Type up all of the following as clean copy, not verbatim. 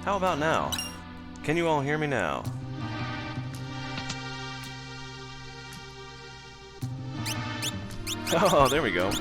How about now? Can you all hear me now? Oh, there we go.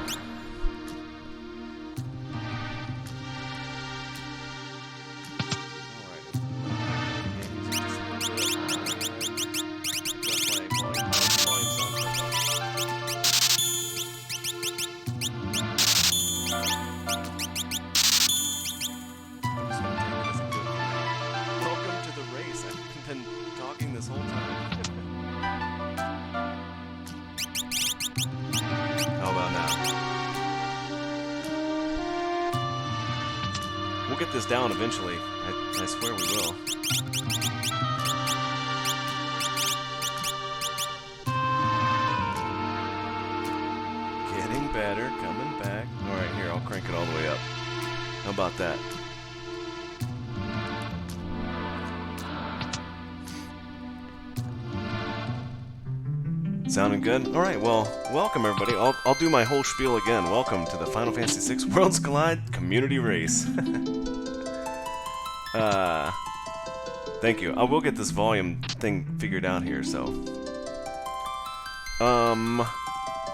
We'll get this down eventually. I swear we will. Getting better, coming back. Alright, here, I'll crank it all the way up. How about that? Sounding good? Alright, well, welcome everybody. I'll do my whole spiel again. Welcome to the Final Fantasy VI Worlds Collide Community Race. Thank you. I will get this volume thing figured out here, so...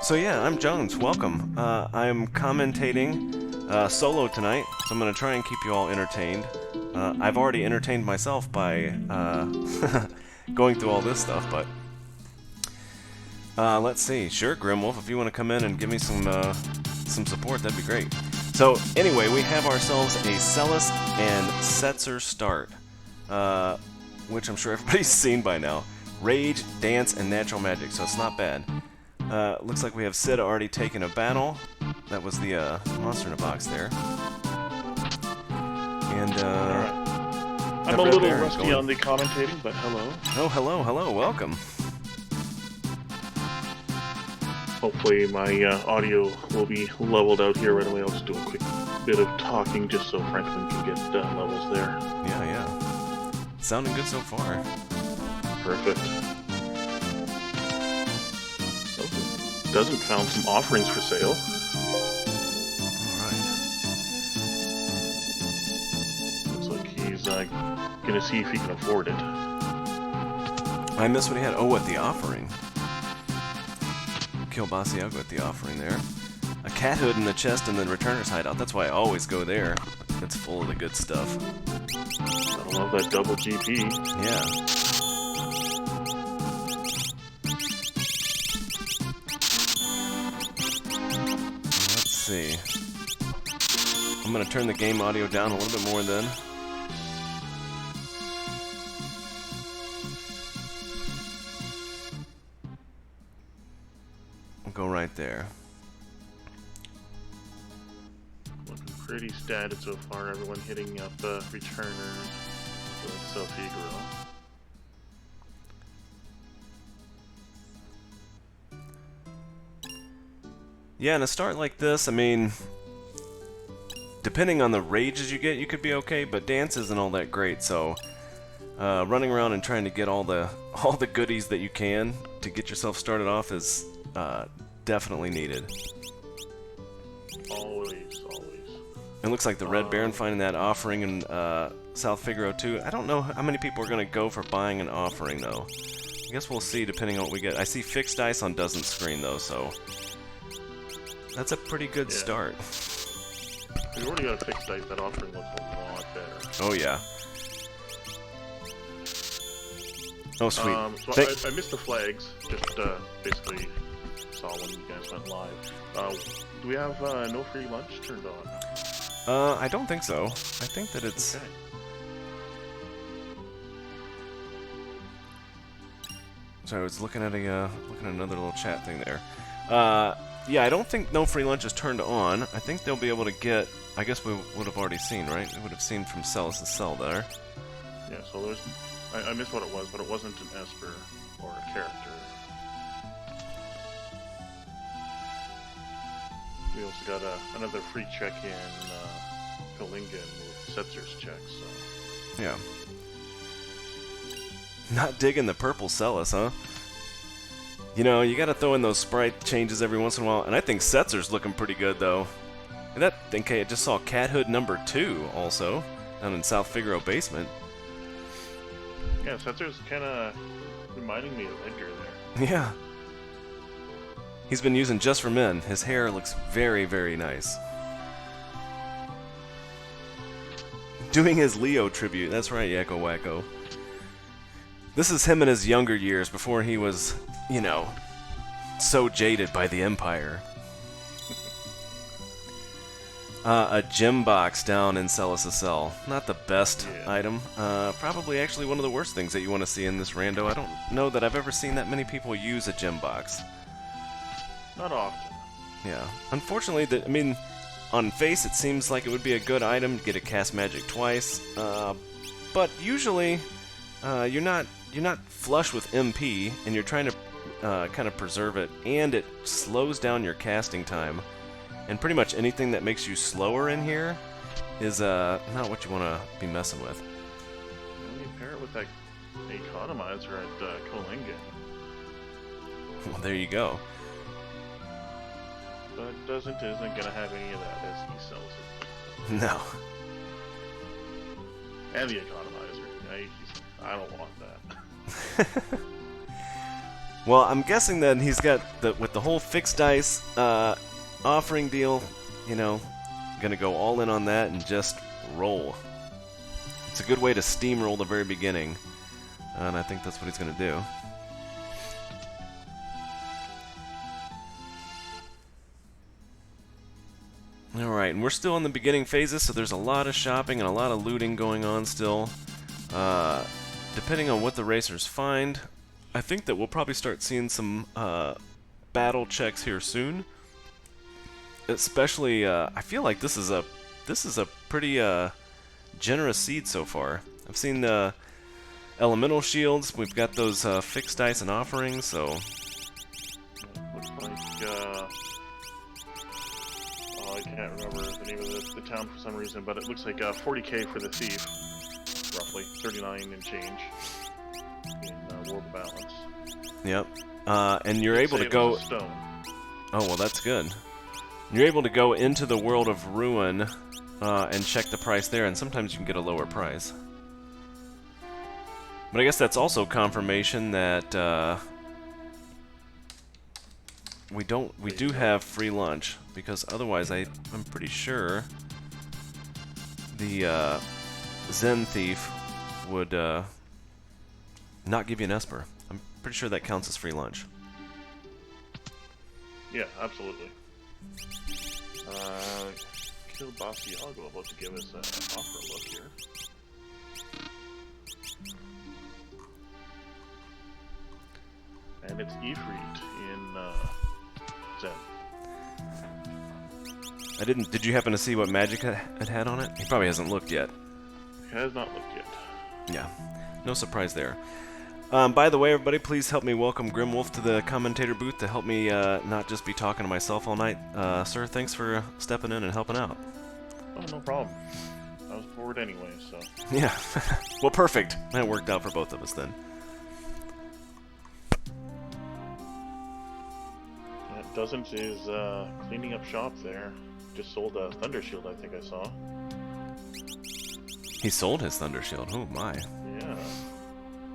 So yeah, I'm Jones. Welcome. I'm commentating solo tonight, so I'm gonna try and keep you all entertained. I've already entertained myself by going through all this stuff, but... let's see. Sure, Grimwolf, if you want to come in and give me some support, that'd be great. So, anyway, we have ourselves a Celis and Setzer start, which I'm sure everybody's seen by now. Rage, Dance, and Natural Magic, so it's not bad. Looks like we have Sid already taken a battle. That was the monster in a box there. And, I'm a little rusty on the commentating, but hello. Oh, hello, welcome. Hopefully my audio will be leveled out here right away. I'll just do a quick bit of talking just so Franklin can get levels there. Yeah. Sounding good so far. Perfect. Oh, Doesn't found some offerings for sale. Alright. Looks like he's gonna see if he can afford it. I missed what he had. Oh, what, the offering? Kill Basiago at the offering there. A cat hood in the chest and the returner's hideout. That's why I always go there. It's full of the good stuff. I love that double GP. Yeah. Let's see. I'm gonna turn the game audio down a little bit more then. Go right there. Looking pretty static so far. Everyone hitting up returners like Selfigro. Yeah, in a start like this, I mean, depending on the rages you get, you could be okay, but dance isn't all that great, so running around and trying to get all the goodies that you can to get yourself started off is definitely needed. Always. It looks like the Red Baron finding that offering in South Figaro too. I don't know how many people are going to go for buying an offering though. I guess we'll see depending on what we get. I see fixed dice on doesn't screen though, so that's a pretty good start. We already got a fixed dice. That offering looks a lot better. Oh yeah. Oh sweet. So I missed the flags. Just basically saw when you guys went live. Do we have no free lunch turned on? I don't think so. I think that it's... Okay. Sorry, I was looking at another little chat thing there. Yeah, I don't think no free lunch is turned on. I think they'll be able to get... I guess we would have already seen, right? We would have seen from Celis' cell there. Yeah, so there's... I missed what it was, but it wasn't an Esper or a character. We also got another free check-in Kalinga with Setzer's check, so... Yeah. Not digging the purple Celis, huh? You know, you gotta throw in those sprite changes every once in a while, and I think Setzer's looking pretty good, though. And that, okay, I just saw Cat Hood number 2, also. down in South Figaro basement. Yeah, Setzer's kind of reminding me of Edgar there. Yeah. He's been using Just for Men. His hair looks very, very nice. Doing his Leo tribute. That's right, Yakko Wacko. This is him in his younger years before he was, you know, so jaded by the Empire. A gem box down in Celis' cell. Not the best item. Probably actually one of the worst things that you want to see in this rando. I don't know that I've ever seen that many people use a gem box. Not often. Yeah. Unfortunately, I mean, on face it seems like it would be a good item to get a cast magic twice. But usually, you're not flush with MP, and you're trying to kind of preserve it, and it slows down your casting time. And pretty much anything that makes you slower in here is not what you want to be messing with. You pair it with that economizer at Kolinga. Well, there you go. But isn't going to have any of that as he sells it. No. And the economizer. I don't want that. Well, I'm guessing that he's got, with the whole fixed dice offering deal, you know, gonna go all in on that and just roll. It's a good way to steamroll the very beginning, and I think that's what he's gonna do. Alright, and we're still in the beginning phases, so there's a lot of shopping and a lot of looting going on still. Depending on what the racers find, I think that we'll probably start seeing some battle checks here soon. Especially, I feel like this is a pretty generous seed so far. I've seen the elemental shields. We've got those fixed dice and offerings. So looks like I can't remember the name of the town for some reason, but it looks like 40k for the thief, roughly 39 and change in World of Balance. Yep, and you're able to go. Stone. Oh well, that's good. You're able to go into the World of Ruin and check the price there, and sometimes you can get a lower price. But I guess that's also confirmation that we do have free lunch, because otherwise I'm pretty sure the Zen Thief would not give you an Esper. I'm pretty sure that counts as free lunch. Yeah, absolutely. Kill Basiago about to give us an offer look here. And it's Ifrit in Zen. Did you happen to see what magic it had on it? He probably hasn't looked yet. He has not looked yet. Yeah, no surprise there. By the way, everybody, please help me welcome Grimwolf to the commentator booth to help me not just be talking to myself all night. Sir, thanks for stepping in and helping out. Oh, no problem. I was bored anyway, so... Yeah. Well, perfect. That worked out for both of us then. Yeah, Dozens is cleaning up shop there. Just sold a Thunder Shield, I think I saw. He sold his Thunder Shield. Oh, my. Yeah.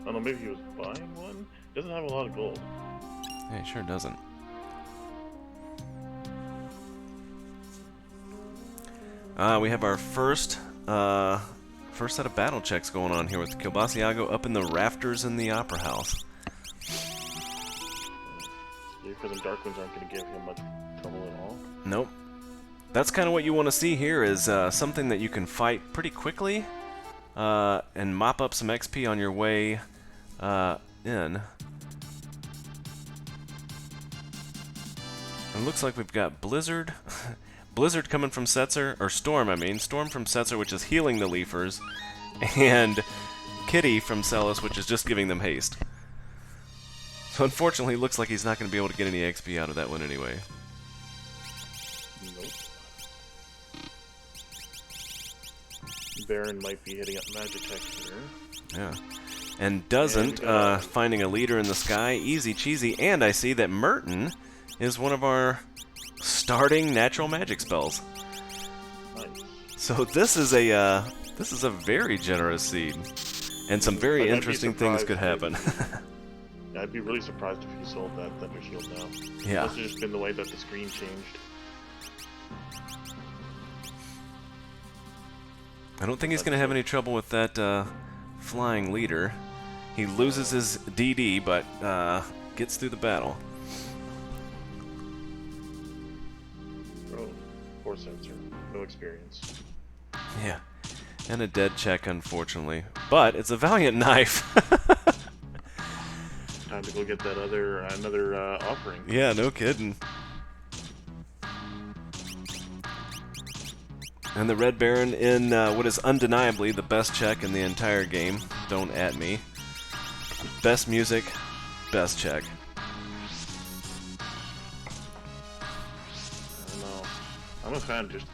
I don't know, maybe he was buying one? Doesn't have a lot of gold. Yeah, he sure doesn't. We have our first set of battle checks going on here with Kilbasiago up in the rafters in the Opera House. Because the Dark Winds aren't going to give him much trouble at all. Nope. That's kind of what you want to see here, is something that you can fight pretty quickly and mop up some XP on your way in. It looks like we've got Blizzard. Blizzard coming from Setzer, or Storm, I mean. Storm from Setzer, which is healing the Leafers, and Kitty from Celis, which is just giving them haste. So unfortunately, it looks like he's not going to be able to get any XP out of that one anyway. Nope. Baron might be hitting up Magitech here. Yeah. And doesn't, finding a leader in the sky, easy cheesy, and I see that Merton is one of our starting natural magic spells. Nice. So this is a This is a very generous seed. And some very interesting things could happen. Yeah, I'd be really surprised if he sold that Thunder Shield now. Yeah. Must have just been the way that the screen changed. I don't think he's going to have any trouble with that flying leader. He loses his DD, but gets through the battle. Oh, poor sensor. No experience. Yeah. And a dead check, unfortunately. But it's a valiant knife. Time to go get that another offering. Yeah, no kidding. And the Red Baron in what is undeniably the best check in the entire game. Don't at me. Best music, best check. I don't know. I'm a fan of just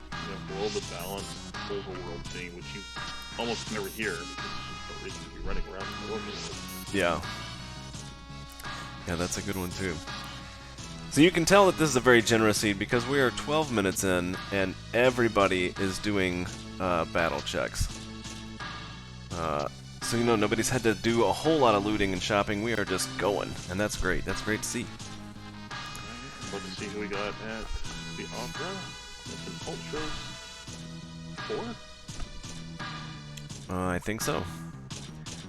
below the balance overworld thing, which you almost never hear because there's no reason to be running around in the overworld. Yeah. Yeah, that's a good one too. So you can tell that this is a very generous seed because we are 12 minutes in and everybody is doing battle checks. So nobody's had to do a whole lot of looting and shopping. We are just going, and that's great. That's great to see. Let's see who we got at the Opera. It's an Ultras 4? I think so.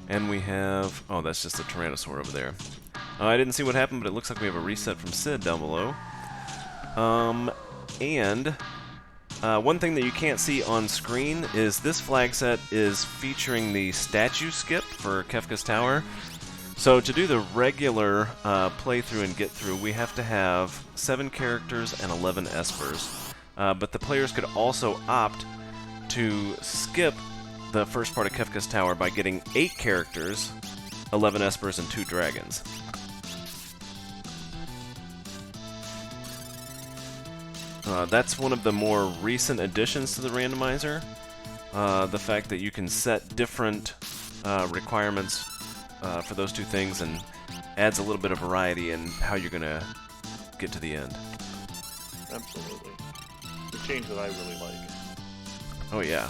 And we have... Oh, that's just a Tyrannosaur over there. I didn't see what happened, but it looks like we have a reset from Sid down below. One thing that you can't see on screen is this flag set is featuring the statue skip for Kefka's Tower. So to do the regular playthrough and get through, we have to have 7 characters and 11 espers. But the players could also opt to skip the first part of Kefka's Tower by getting 8 characters, 11 espers, and 2 dragons. That's one of the more recent additions to the randomizer. The fact that you can set different requirements for those 2 things and adds a little bit of variety in how you're going to get to the end. Absolutely. The change that I really like. Oh yeah.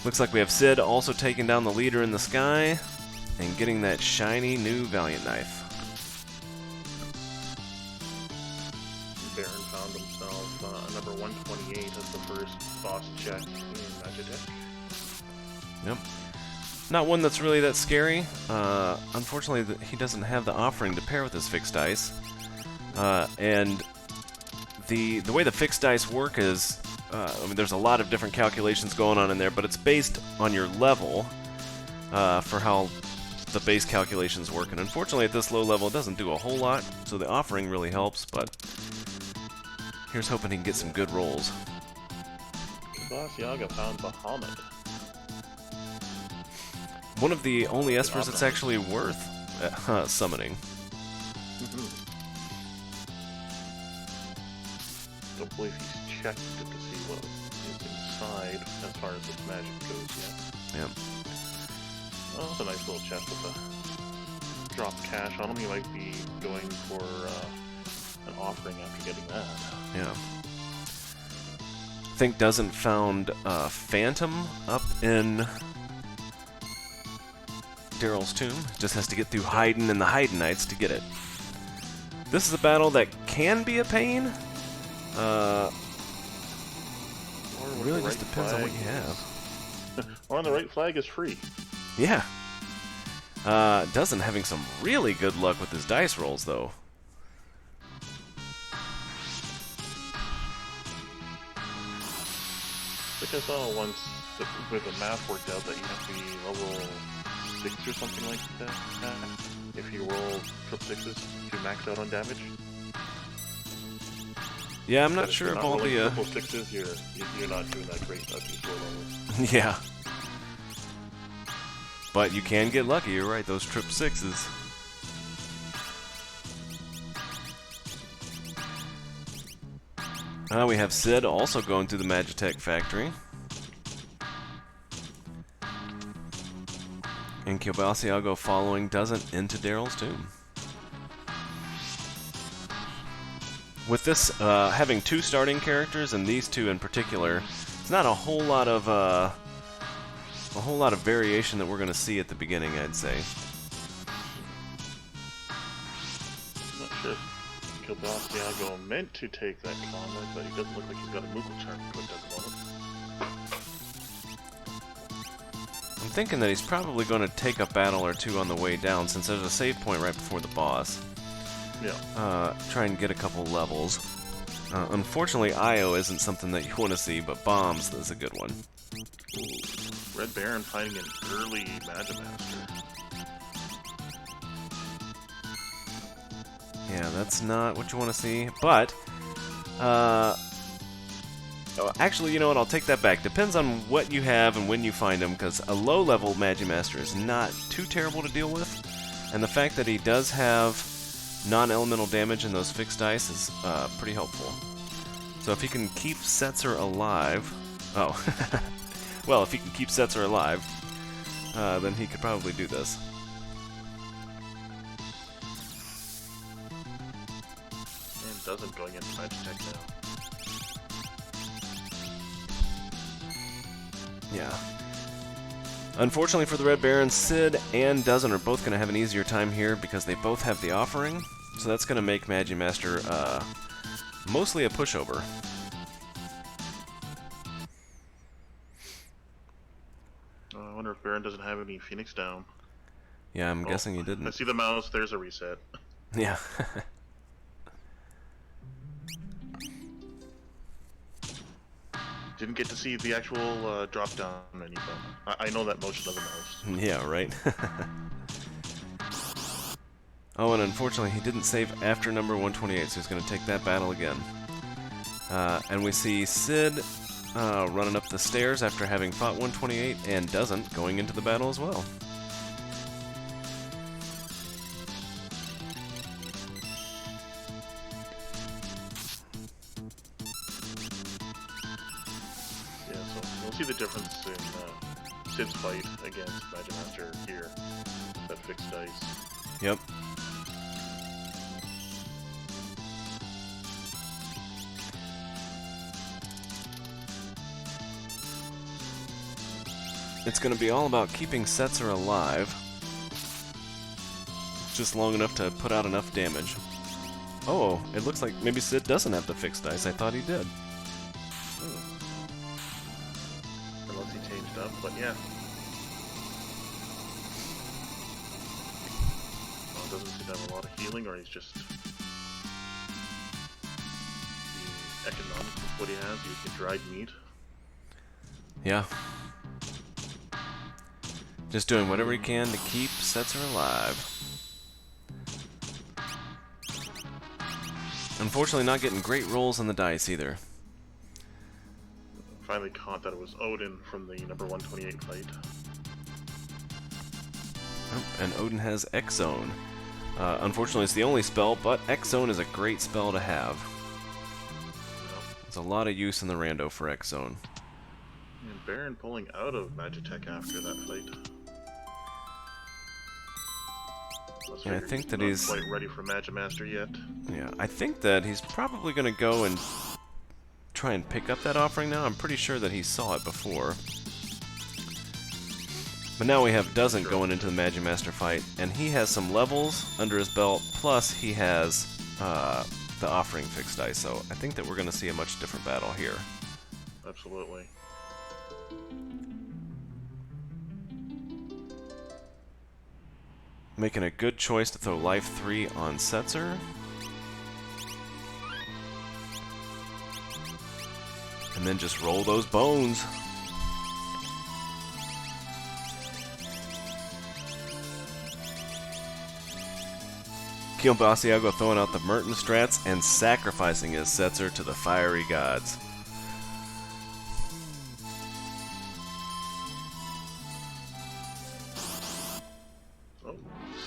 Looks like we have Sid also taking down the leader in the sky and getting that shiny new Valiant Knife. Baron found himself number 128 as the first boss check in Magitek. Yep. Not one that's really that scary. Unfortunately, he doesn't have the offering to pair with his fixed dice. And the way the fixed dice work is, there's a lot of different calculations going on in there, but it's based on your level for how the base calculations work. And unfortunately, at this low level, it doesn't do a whole lot, so the offering really helps, but here's hoping he can get some good rolls. Balenciaga found Bahamut. One of the only espers that's actually worth summoning. Don't believe he's checked it to see what is inside as far as his magic goes yet. Yep. Oh, it's a nice little chest with a drop cash on him. You might be going for an offering after getting that. Yeah. I think doesn't found Phantom up in Daryl's tomb. Just has to get through Haydn and the Haydnites to get it. This is a battle that can be a pain. Really just depends on what you have. Or on the right flag is free. Yeah. Dozen having some really good luck with his dice rolls, though. I think I saw once that with the math worked out that you have to be level 6 or something like that if you roll trip 6s to max out on damage. Yeah, I'm not sure if if all the triple 6s, you're not doing that great at these low levels. yeah. But you can get lucky, you're right, those trip 6s. We have Sid also going through the Magitech factory. And Kibasiago following doesn't into Daryl's tomb. With this having 2 starting characters, and these 2 in particular, It's not a whole lot of variation that we're going to see at the beginning, I'd say. I'm not sure if Kefka meant to take that comment, but he doesn't look like he's got a Moogle charm equipped at the moment. I'm thinking that he's probably going to take a battle or two on the way down, since there's a save point right before the boss. Yeah. Try and get a couple levels. Unfortunately, IO isn't something that you want to see, but bombs is a good one. Ooh. Red Baron fighting an early Magimaster. Yeah, that's not what you want to see, but... oh, actually, you know what? I'll take that back. Depends on what you have and when you find him, because a low-level Magimaster is not too terrible to deal with, and the fact that he does have non-elemental damage in those fixed dice is pretty helpful. So if he can keep Setzer alive... Oh. Well, if he can keep Setzer alive, then he could probably do this. And doesn't going into Magitech now. Yeah. Unfortunately for the Red Baron, Sid and Dozen are both going to have an easier time here because they both have the offering. So that's going to make Magimaster mostly a pushover. I wonder if Baron doesn't have any Phoenix down. Yeah, I'm guessing he didn't. I see the mouse, there's a reset. Yeah. Didn't get to see the actual drop down menu, but I know that motion of the mouse. Yeah, right. Oh, and unfortunately he didn't save after number 128, so he's going to take that battle again. And we see Sid running up the stairs after having fought 128, and doesn't going into the battle as well. Yeah, so we'll see the difference in Sid's fight against Magimaster here. That fixed dice. Yep. It's going to be all about keeping Setzer alive, just long enough to put out enough damage. Oh, it looks like maybe Sid doesn't have the fixed dice. I thought he did. Unless he changed up, but yeah. Well, doesn't seem to have a lot of healing, or he's just being economic with what he has. He can dried meat. Yeah. Just doing whatever he can to keep Setzer alive. Unfortunately, not getting great rolls on the dice either. Finally caught that it was Odin from the number 128 fight. Oh, and Odin has X-Zone. Unfortunately, it's the only spell, but X-Zone is a great spell to have. Yep. There's a lot of use in the rando for X-Zone. And Baron pulling out of Magitech after that fight. Yeah, I think that he's not quite ready for Magimaster yet. Yeah, I think that he's probably going to go and try and pick up that offering now. I'm pretty sure that he saw it before. But now we have Dozen going into the Magimaster fight, and he has some levels under his belt, plus he has the offering fixed dice, so I think that we're going to see a much different battle here. Absolutely. Making a good choice to throw Life 3 on Setzer. And then just roll those bones. Kielbasiago throwing out the Merton strats and sacrificing his Setzer to the fiery gods.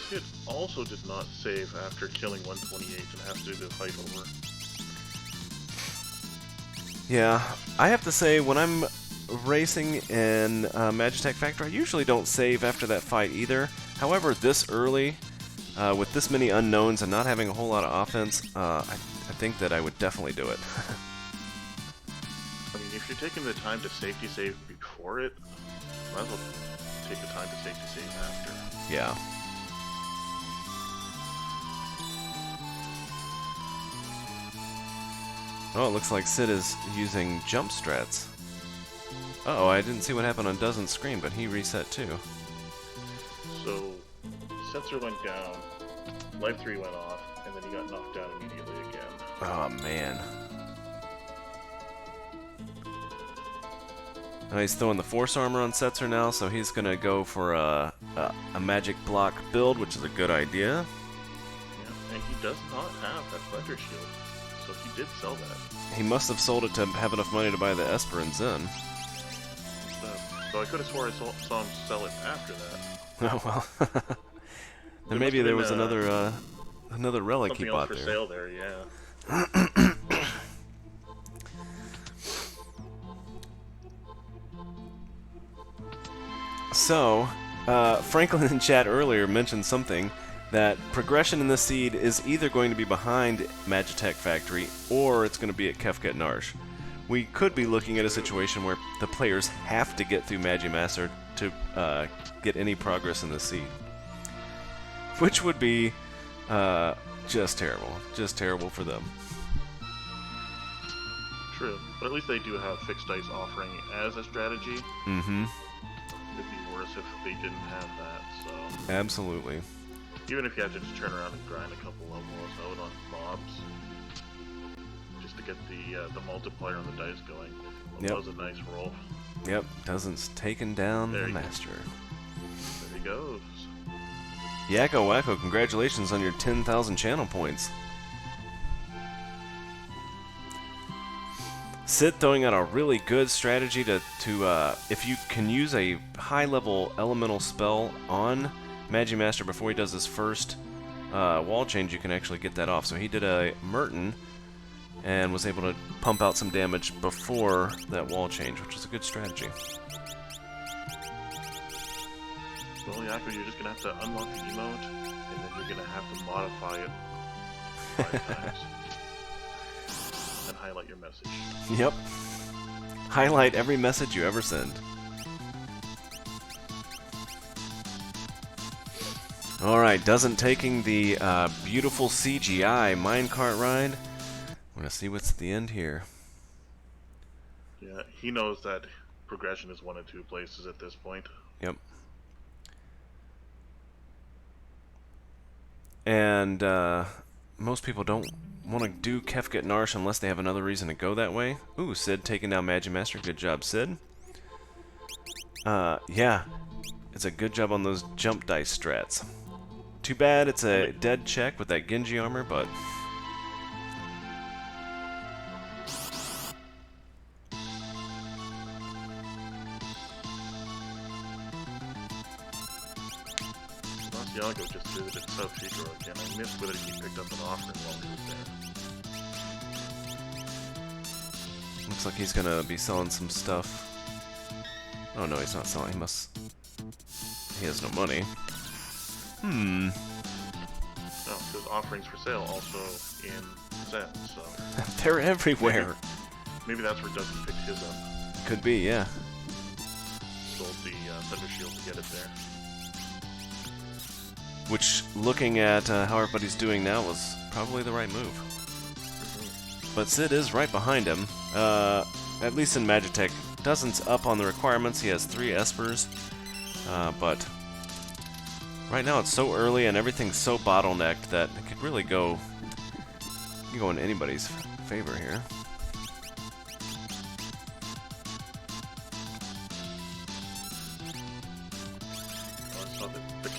Sid also did not save after killing 128 and has to do the fight over. Yeah, I have to say, when I'm racing in Magitech Factor, I usually don't save after that fight either. However, this early, with this many unknowns and not having a whole lot of offense, I think that I would definitely do it. I mean, if you're taking the time to safety save before it, might as well take the time to safety save after. Yeah. Oh, it looks like Sid is using jump strats. Uh-oh, I didn't see what happened on Doesn't Scream, but he reset too. So, sensor went down, Life 3 went off, and then he got knocked down immediately again. Oh, man. He's throwing the Force Armor on Setzer now, so he's going to go for a Magic Block build, which is a good idea. Yeah, and he does not have that Thunder Shield, so he did sell that. He must have sold it to have enough money to buy the Esper and Zen. So I could have swore I saw him sell it after that. Oh, well. Then maybe there was another relic he bought there. Something else for sale there, yeah. So, Franklin in chat earlier mentioned something, that progression in the seed is either going to be behind Magitech Factory or it's going to be at Kefka at Narshe. We could be looking at a situation where the players have to get through Magimaster to get any progress in the seed. Which would be just terrible for them. True, but at least they do have fixed dice offering as a strategy. Mm-hmm. It'd be worse if they didn't have that, so... Absolutely. Even if you have to just turn around and grind a couple levels out on mobs, just to get the multiplier on the dice going. Well, yep. That was a nice roll. Yep, Doesn't's taken down there the Master. There he goes. Yakko Wacko, congratulations on your 10,000 channel points. Sid throwing out a really good strategy to if you can use a high-level elemental spell on Magimaster before he does his first wall change, you can actually get that off. So he did a Merton and was able to pump out some damage before that wall change, which is a good strategy. Well, Yakko, you're just going to have to unlock the emote, and then you're going to have to modify it 5 times. And highlight your message. Yep. Highlight every message you ever send. Alright, Doesn't taking the beautiful CGI minecart ride. We're going to see what's at the end here. Yeah, he knows that progression is 1 of 2 places at this point. Yep. And most people don't want to do Kefka at Narshe unless they have another reason to go that way. Ooh, Sid taking down Magimaster. Good job, Sid. Yeah. It's a good job on those jump dice strats. Too bad it's a dead check with that Genji armor, but... Yago just visited South Chico again. I missed whether he picked up an offering while he was there. Looks like he's gonna be selling some stuff. Oh no, he's not selling. He has no money. No, there's offerings for sale also in Zen, so... They're everywhere. Maybe that's where Doesn't picked his up. Could be, yeah. Sold the Thunder Shield to get it there. Which, looking at how everybody's doing now, was probably the right move. But Sid is right behind him, at least in Magitech. Doesn't up on the requirements, he has 3 Espers, but right now it's so early and everything's so bottlenecked that it could really go in anybody's favor here.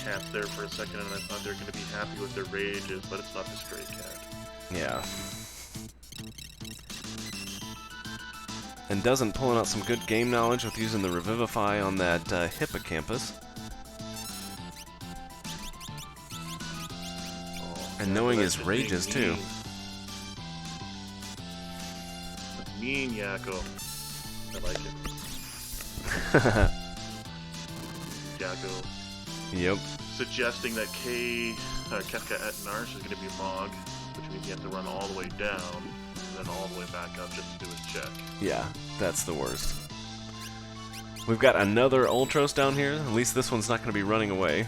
Cats there for a second, and I thought they were going to be happy with their rages, but it's not the stray cat. Yeah. And Doesn't pulling out some good game knowledge with using the Revivify on that Hippocampus. Oh, and knowing his rages, too. That's mean, Yakko. I like it. Yakko. Yep. Suggesting that Kefka at Narshe is going to be Mog, which means you have to run all the way down, and then all the way back up just to do his check. Yeah, that's the worst. We've got another Ultros down here. At least this one's not going to be running away.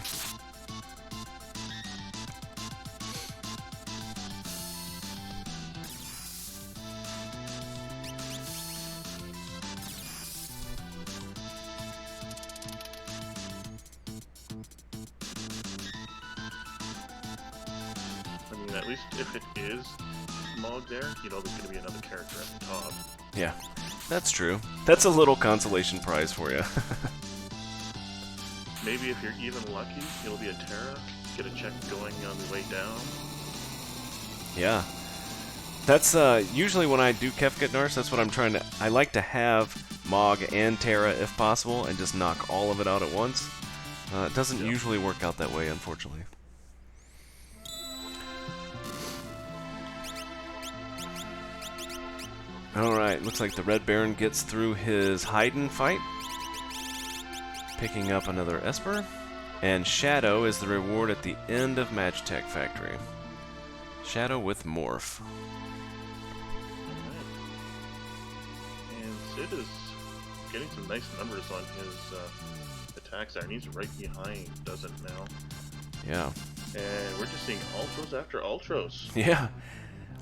I mean, at least if it is Mog there, you know there's going to be another character at the top. Yeah, that's true. That's a little consolation prize for you. Maybe if you're even lucky, it'll be a Terra. Get a check going on the way down. Yeah. That's usually when I do Kefka Narshe, that's what I'm trying to... I like to have Mog and Terra if possible, and just knock all of it out at once. It doesn't usually work out that way, unfortunately. Alright, looks like the Red Baron gets through his hide-and fight. Picking up another Esper. And Shadow is the reward at the end of Magitech Factory. Shadow with Morph. And Sid is getting some nice numbers on his attacks there, and he's right behind Doesn't now. Yeah. And we're just seeing Ultros after Ultros. Yeah.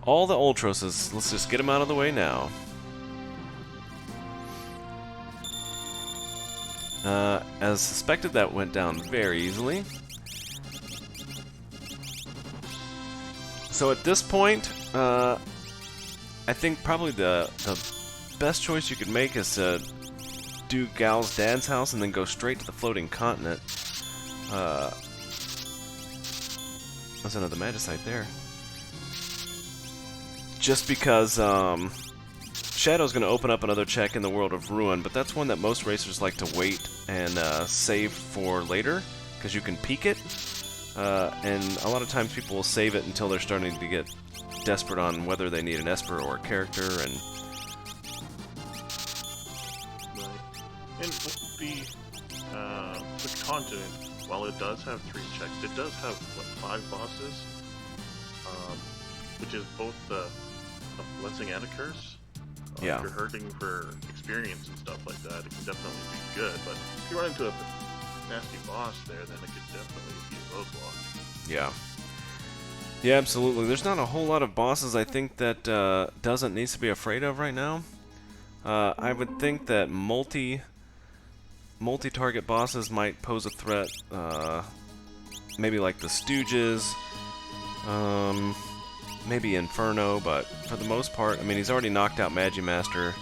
All the Ultroses. Let's just get them out of the way now. As suspected, that went down very easily. So at this point, I think probably the best choice you could make is to do Gal's dad's house and then go straight to the floating continent. That's another Magicite there. Just because Shadow's going to open up another check in the World of Ruin, but that's one that most racers like to wait and save for later, because you can peek it, and a lot of times people will save it until they're starting to get desperate on whether they need an Esper or a character, and... Right. And the continent, while it does have 3 checks, it does have, what, 5 bosses? Which is both a blessing and a curse. Yeah. If you're hurting for experience and stuff like that, it can definitely be good, but if you run into a nasty boss there, then it could definitely be a roadblock. Yeah. Yeah, absolutely. There's not a whole lot of bosses I think that Doesn't needs to be afraid of right now. I would think that multi-target bosses might pose a threat. Maybe like the Stooges. Maybe Inferno, but for the most part, I mean, he's already knocked out Magimaster,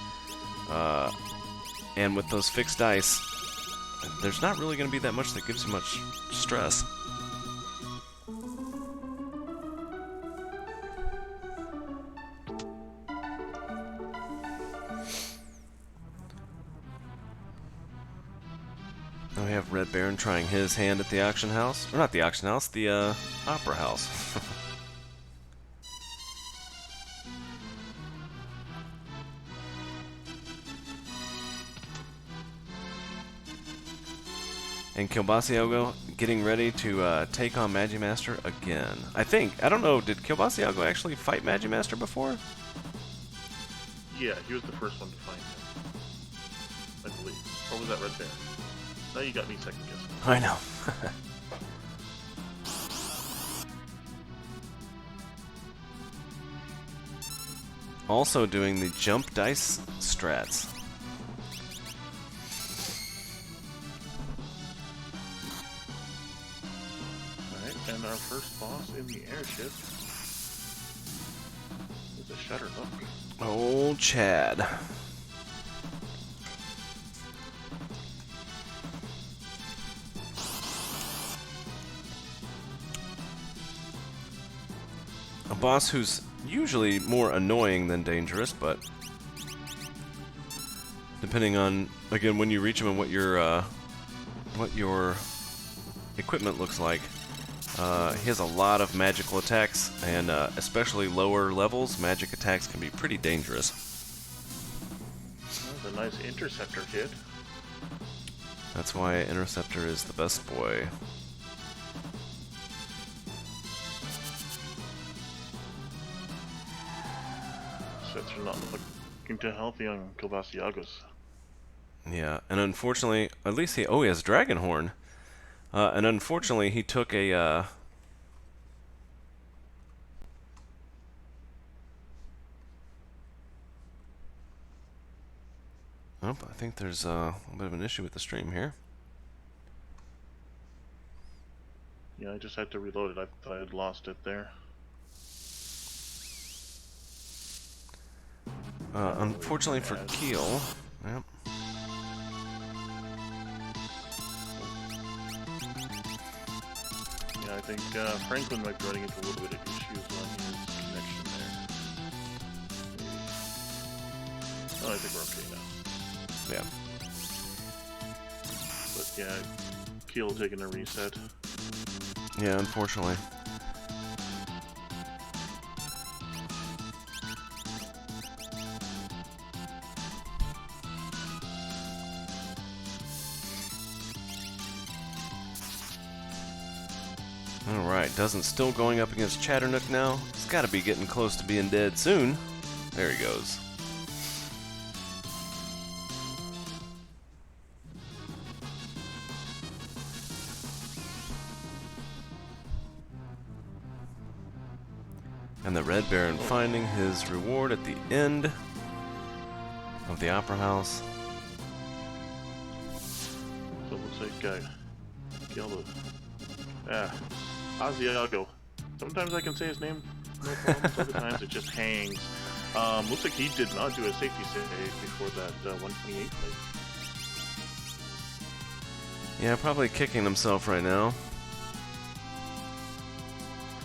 and with those fixed dice, there's not really going to be that much that gives you much stress. Now we have Red Baron trying his hand at the auction house. Or not the auction house, the opera house. And Kilbasiogo getting ready to take on Magimaster again. I don't know, did Kilbasiogo actually fight Magimaster before? Yeah, he was the first one to find him, I believe. Or was that Red Baron? Now you got me second guessing. I know. Also doing the jump dice strats. And our first boss in the airship is a Shutterhook. Oh, Chad. A boss who's usually more annoying than dangerous, but depending on, again, when you reach him and what your equipment looks like. He has a lot of magical attacks, and especially lower levels, magic attacks can be pretty dangerous. That was a nice interceptor hit. That's why Interceptor is the best boy. Sets are not looking too healthy on Kilbasiagos. Yeah, and unfortunately, at least he has Dragonhorn. And unfortunately, he took a oh, I think there's a little bit of an issue with the stream here. Yeah, I just had to reload it. I thought I had lost it there. Unfortunately for Keel, yep. Yeah, I think Franklin might be running into a little bit of issues on his connection there. Oh, I think we're okay now. Yeah. But yeah, Keel taking a reset. Yeah, unfortunately. Alright, Doesn't still going up against Chatternook now. He's got to be getting close to being dead soon. There he goes. And the Red Baron finding his reward at the end of the Opera House. So it looks like Gildo. Asiago. Sometimes I can say his name, no problem. Other times it just hangs. Looks like he did not do a safety save before that 128 fight. Yeah, probably kicking himself right now.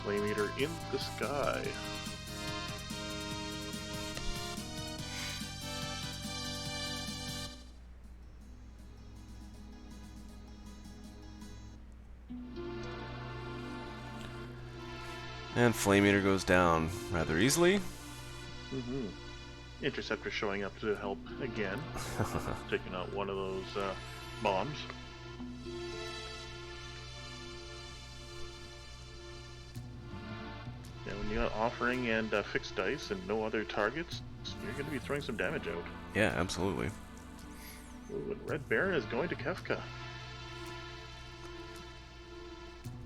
Flame Eater in the sky. And Flame Eater goes down rather easily. Mm-hmm. Interceptor showing up to help again. Taking out one of those bombs. Yeah, when you got offering and fixed dice and no other targets, you're going to be throwing some damage out. Yeah, absolutely. Ooh, and Red Baron is going to Kefka.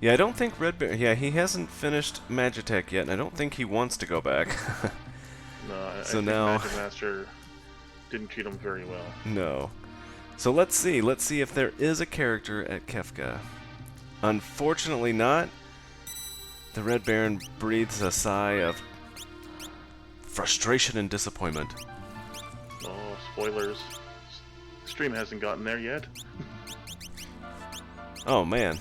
Yeah, I don't think Red Baron... Yeah, he hasn't finished Magitech yet, and I don't think he wants to go back. No, I so think now... Magic Master didn't treat him very well. No. So let's see. Let's see if there is a character at Kefka. Unfortunately not. The Red Baron breathes a sigh of frustration and disappointment. Oh, spoilers. Stream hasn't gotten there yet. Oh, man.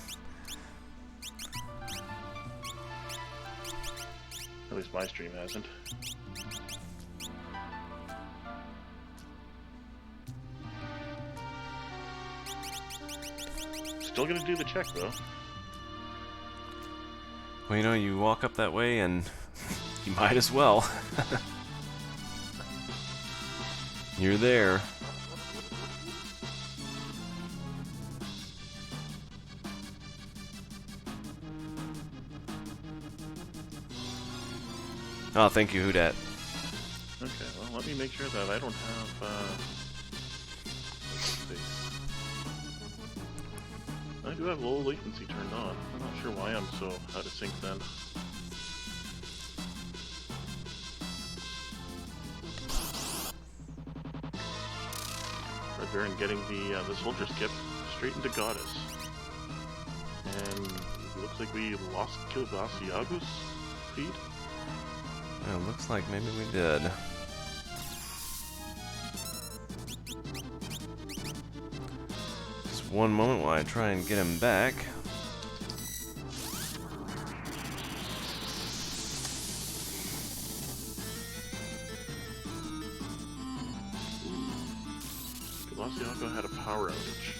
At least my stream hasn't. Still gonna do the check, though. Well, you know, you walk up that way and you might as well. You're there. Oh, thank you, Houdat. Okay, well, let me make sure that I don't have, space. I do have low latency turned on. I'm not sure why I'm so out of sync then. Red Baron getting the soldier skip straight into Goddess. And it looks like we lost Kilbasiagos' feed. Yeah, looks like maybe we did. Just one moment while I try and get him back. Kilbasiago had a power outage,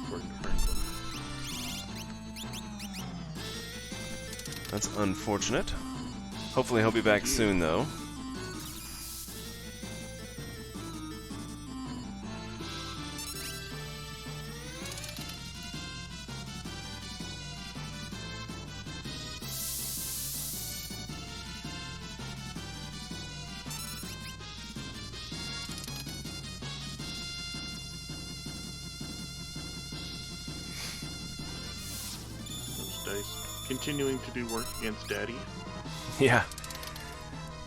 according to Franklin. That's unfortunate. Hopefully he'll be back soon, though. dice continuing to do work against Daddy. Yeah.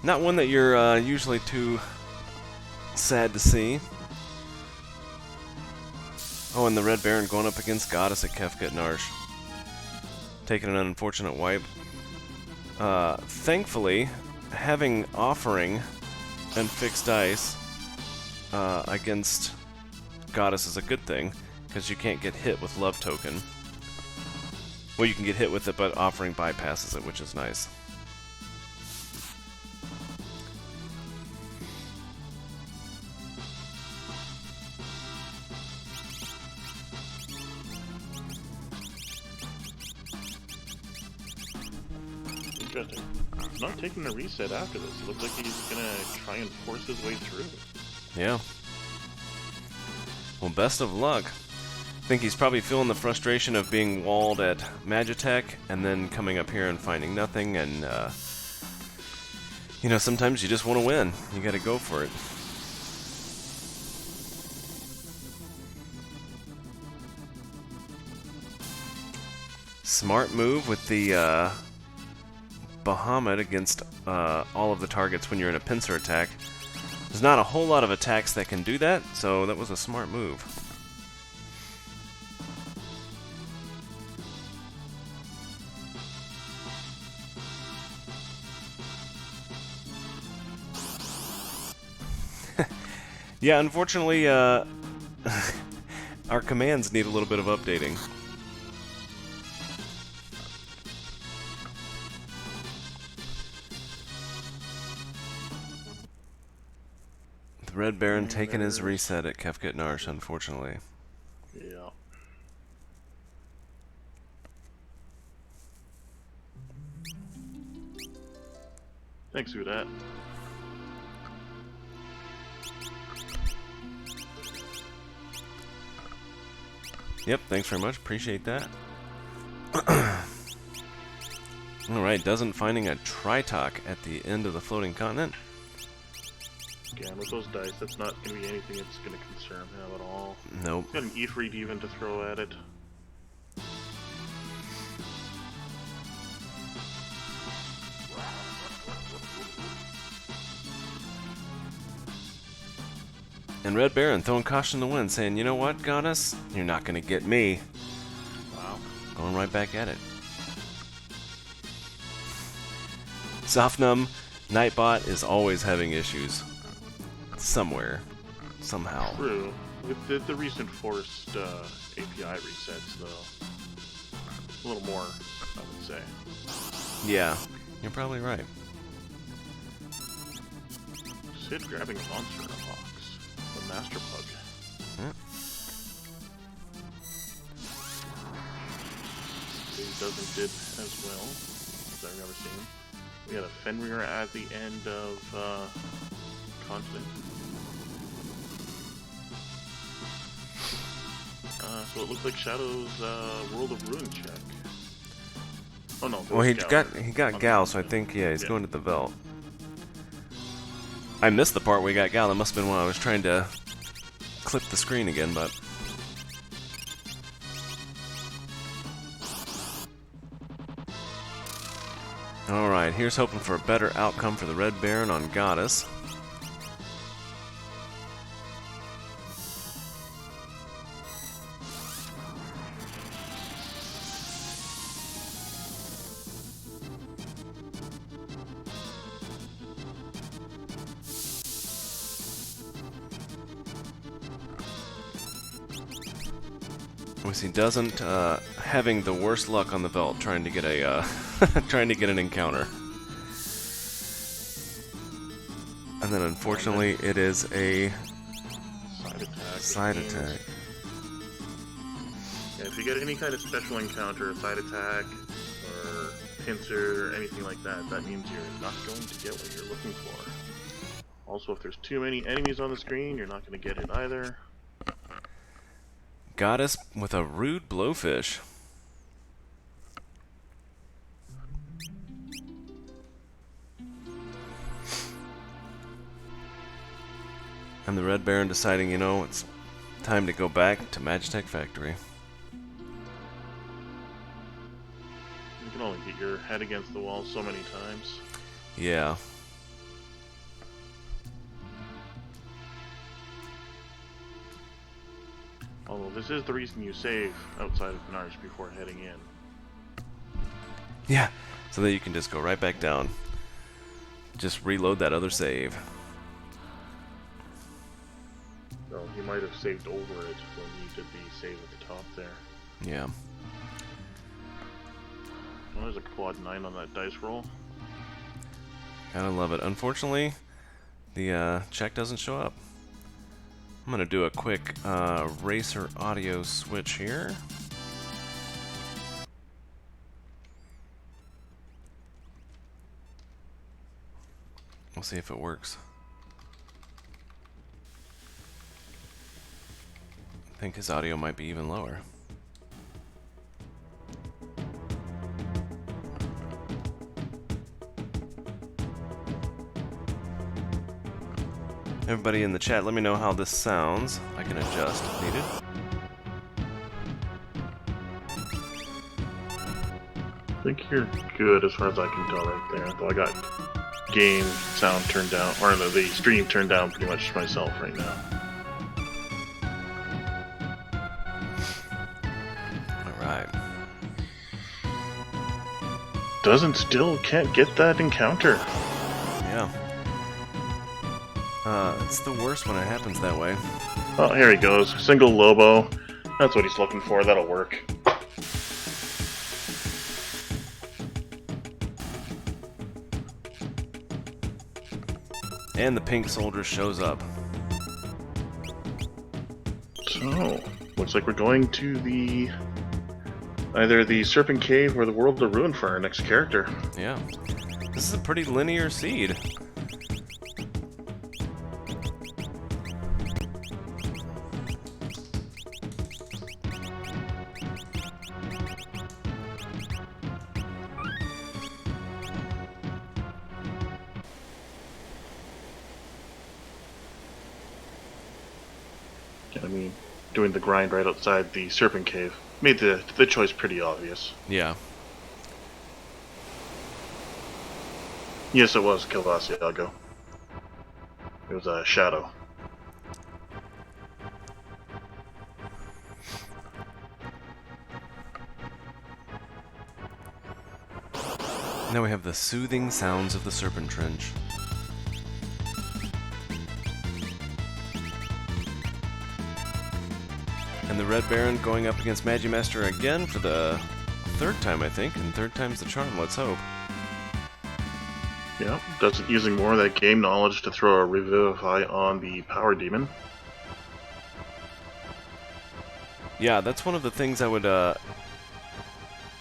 Not one that you're usually too sad to see. Oh, and the Red Baron going up against Goddess at Kefka at Narshe. Taking an unfortunate wipe. Thankfully, having Offering and Fixed Dice against Goddess is a good thing, because you can't get hit with Love Token. Well, you can get hit with it, but Offering bypasses it, which is nice. Interesting. He's not taking the reset after this. It looks like he's gonna try and force his way through. Yeah. Well, best of luck. I think he's probably feeling the frustration of being walled at Magitech and then coming up here and finding nothing, and you know, sometimes you just want to win. You gotta go for it. Smart move with the Bahamut against all of the targets when you're in a pincer attack. There's not a whole lot of attacks that can do that, so that was a smart move. Yeah, unfortunately, our commands need a little bit of updating. The Red Baron taking his reset at Kefka at Narshe, unfortunately. Yeah. Thanks for that. Yep, thanks very much. Appreciate that. Alright, doesn't finding a Tritok at the end of the floating continent. Again, with those dice, that's not going to be anything that's going to concern him at all. Nope. Got an Ifrit even to throw at it. And Red Baron throwing caution to the wind, saying, you know what, Goddess? You're not going to get me. Wow. Going right back at it. Sofnum, Nightbot is always having issues. Somewhere. Somehow. True. With the recent forced API resets, though. A little more, I would say. Yeah, you're probably right. Sid grabbing a monster in a box. The Master Pug. Huh? He doesn't did as well as I've ever seen. We got a Fenrir at the end of Continent. So it looks like Shadow's World of Ruin check. Oh no. Well, he got Gal, so I think, yeah, he's going to the Velt. I missed the part where he got Gal. That must have been when I was trying to clip the screen again, but... Alright, here's hoping for a better outcome for the Red Baron on Goddess. He doesn't having the worst luck on the Velt trying to get a trying to get an encounter, and then unfortunately it is a side attack. Yeah, if you get any kind of special encounter, side attack or pincer or anything like that, that means you're not going to get what you're looking for. Also, if there's too many enemies on the screen, you're not going to get it either. Goddess with a rude blowfish. And the Red Baron deciding, you know, it's time to go back to Magitech Factory. can only get your head against the wall so many times. Yeah. Although this is the reason you save outside of Narshe before heading in. Yeah. So that you can just go right back down. Just reload that other save. So you might have saved over it when you did the save at the top there. Yeah. Oh, there's a quad 9 on that dice roll. Gotta love it. Unfortunately, the check doesn't show up. I'm gonna do a quick racer audio switch here. We'll see if it works. I think his audio might be even lower. Everybody in the chat, let me know how this sounds. I can adjust if needed. I think you're good as far as I can tell right there. Though I got game sound turned down, or the stream turned down pretty much myself right now. Alright. Can't get that encounter. Yeah. It's the worst when it happens that way. Oh, here he goes. Single Lobo. That's what he's looking for. That'll work. And the pink soldier shows up. So, looks like we're going to either the Serpent Cave or the World of Ruin for our next character. Yeah. This is a pretty linear seed. I mean, doing the grind right outside the Serpent Cave made the choice pretty obvious. Yeah. Yes, it was Kilvasiago. It was a shadow. Now we have the soothing sounds of the Serpent Trench. And the Red Baron going up against Magi Master again for the third time, I think. And third time's the charm, let's hope. Yeah, using more of that game knowledge to throw a Revivify on the Power Demon. Yeah, that's one of the things I would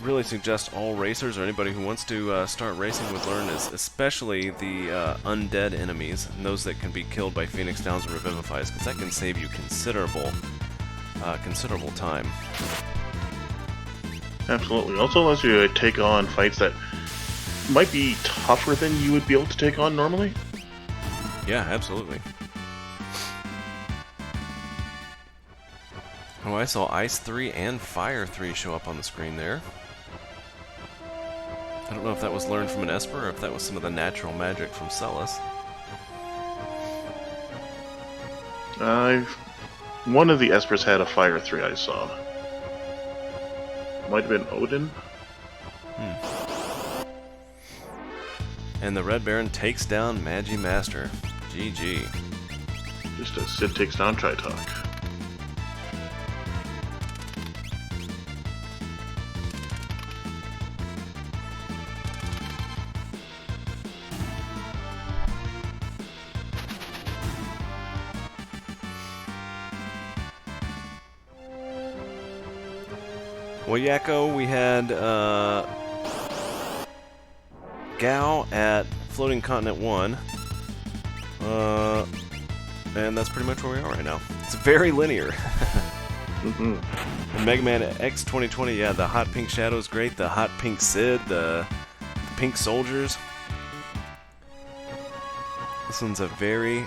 really suggest all racers or anybody who wants to start racing with learn is especially the undead enemies, and those that can be killed by Phoenix Downs and Revivifies, because that can save you considerable time. Absolutely. Also allows you to take on fights that might be tougher than you would be able to take on normally. Yeah, absolutely. Oh, I saw Ice 3 and Fire 3 show up on the screen there. I don't know if that was learned from an Esper or if that was some of the natural magic from Celis. One of the Espers had a Fire 3 I saw. Might have been Odin. And the Red Baron takes down Magi Master. GG. Just as Sid takes down Tritalk. Well, Yakko, we had Gao at Floating Continent 1. And that's pretty much where we are right now. It's very linear. Mm-hmm. And Mega Man X 2020, yeah, the hot pink shadow is great. The hot pink Sid, the pink soldiers. This one's a very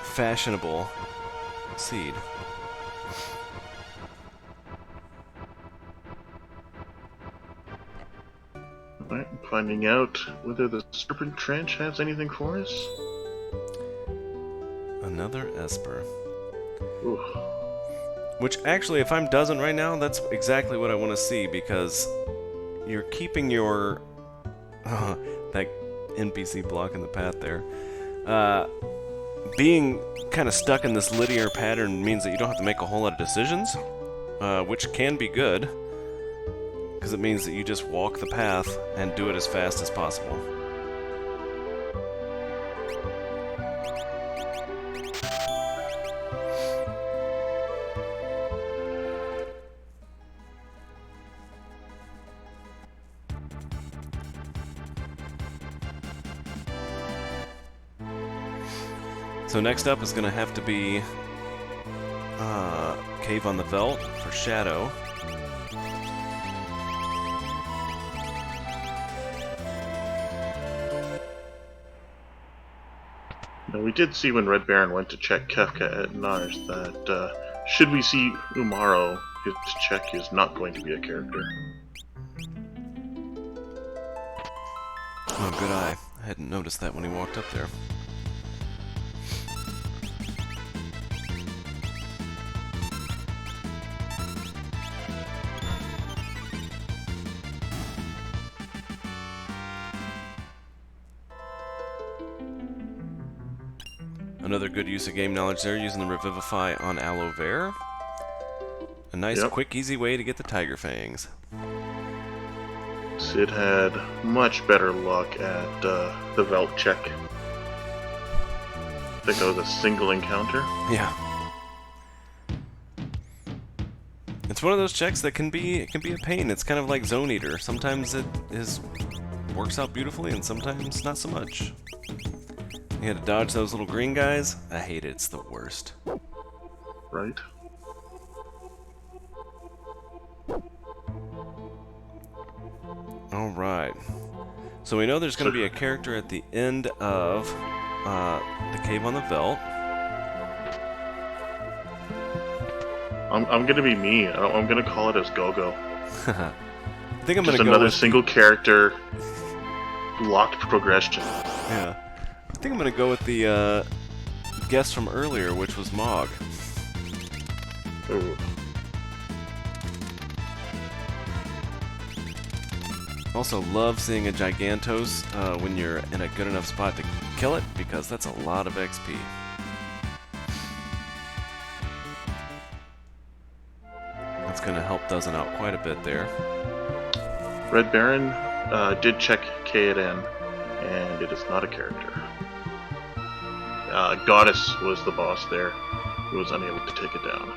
fashionable seed. Alright, finding out whether the Serpent Trench has anything for us. Another Esper. Ooh. Which, actually, if I'm doesn't right now, that's exactly what I want to see, because you're keeping your... that NPC blocking the path there. Being kind of stuck in this linear pattern means that you don't have to make a whole lot of decisions, which can be good, because it means that you just walk the path and do it as fast as possible. So next up is going to have to be Cave on the Veldt for Shadow. Now, we did see when Red Baron went to check Kefka at Narshe that should we see Umaro, his check is not going to be a character. Oh, good eye. I hadn't noticed that when he walked up there. Another good use of game knowledge there, using the Revivify on Aloe Vera. A nice, quick, easy way to get the Tiger Fangs. Sid had much better luck at the Veldt check. I think that was a single encounter. Yeah. It's one of those checks that can be a pain. It's kind of like Zone Eater. Sometimes it works out beautifully, and sometimes not so much. You had to dodge those little green guys. I hate it. It's the worst. Right. Alright. So we know there's going to be a character at the end of the Cave on the Veldt. I'm going to be mean. I'm going to call it as Go-Go. I think I'm going to go another with single character locked progression. Yeah. I think I'm going to go with the guest from earlier, which was Mog. Ooh. Also love seeing a Gigantos when you're in a good enough spot to kill it, because that's a lot of XP. That's going to help Dozen out quite a bit there. Red Baron did check Kaeden, and it is not a character. Goddess was the boss there, who was unable to take it down.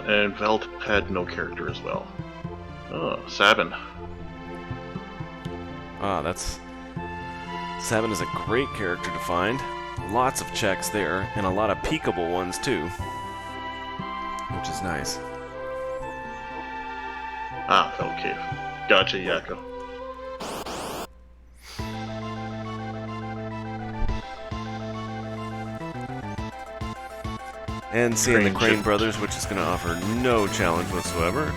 And Veldt had no character as well. Oh, Sabin. Sabin is a great character to find. Lots of checks there, and a lot of peekable ones too, which is nice. Ah, Veldt Cave. Gotcha, Yakko. And seeing the Crane Brothers, which is going to offer no challenge whatsoever.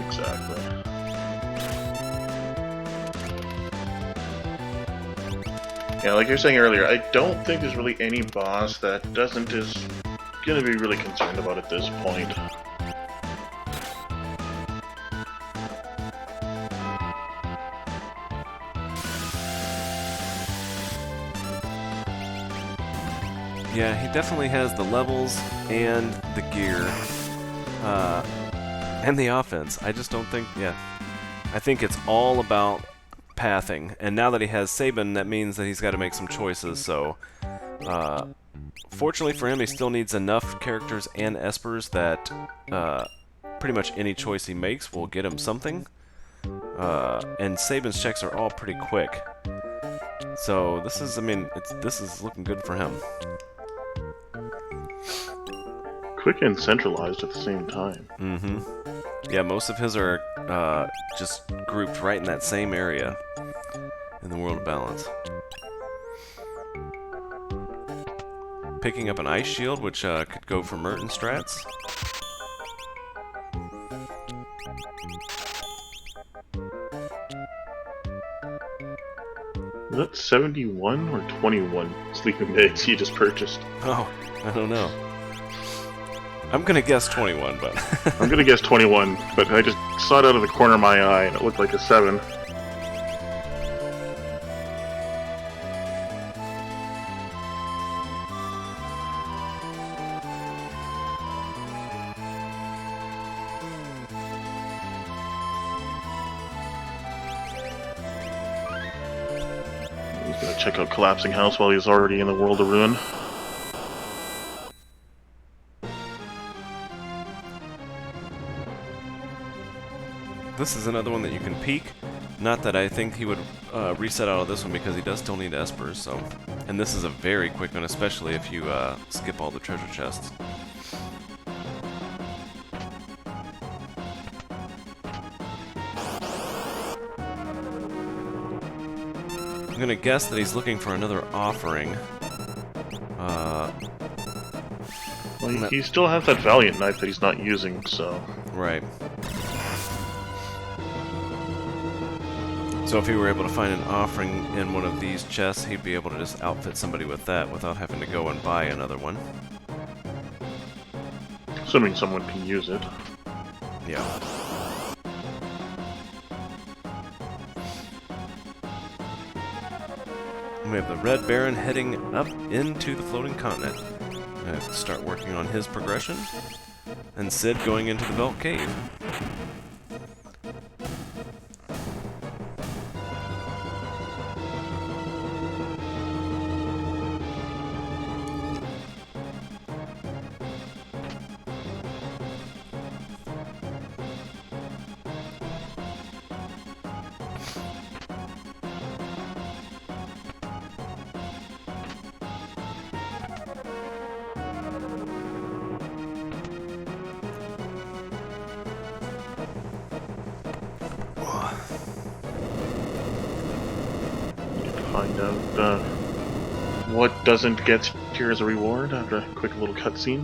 Exactly. Yeah, like you were saying earlier, I don't think there's really any boss that is gonna be really concerned about at this point. Yeah, he definitely has the levels and the gear, and the offense. I just don't think, I think it's all about pathing. And now that he has Sabin, that means that he's got to make some choices, so fortunately for him, he still needs enough characters and Espers that pretty much any choice he makes will get him something. And Sabin's checks are all pretty quick. So this is, this is looking good for him. Quick and centralized at the same time. Mm-hmm. Yeah, most of his are just grouped right in that same area in the World of Balance. picking up an ice shield, which could go for Merton strats. Is that 71 or 21 sleeping bags you just purchased? Oh, I don't know. I'm gonna guess 21, but... I'm gonna guess 21, but I just saw it out of the corner of my eye and it looked like a 7. He's gonna check out Collapsing House while he's already in the World of Ruin. This is another one that you can peek. Not that I think he would reset out of this one because he does still need espers, so... And this is a very quick one, especially if you skip all the treasure chests. I'm gonna guess that he's looking for another offering. Well, he still has that Valiant Knife that he's not using, so... Right. So if he were able to find an offering in one of these chests, he'd be able to just outfit somebody with that without having to go and buy another one. Assuming someone can use it. Yeah. We have the Red Baron heading up into the floating continent. I have to start working on his progression. And Sid going into the Belt Cave. Find out what doesn't get here as a reward after a quick little cutscene.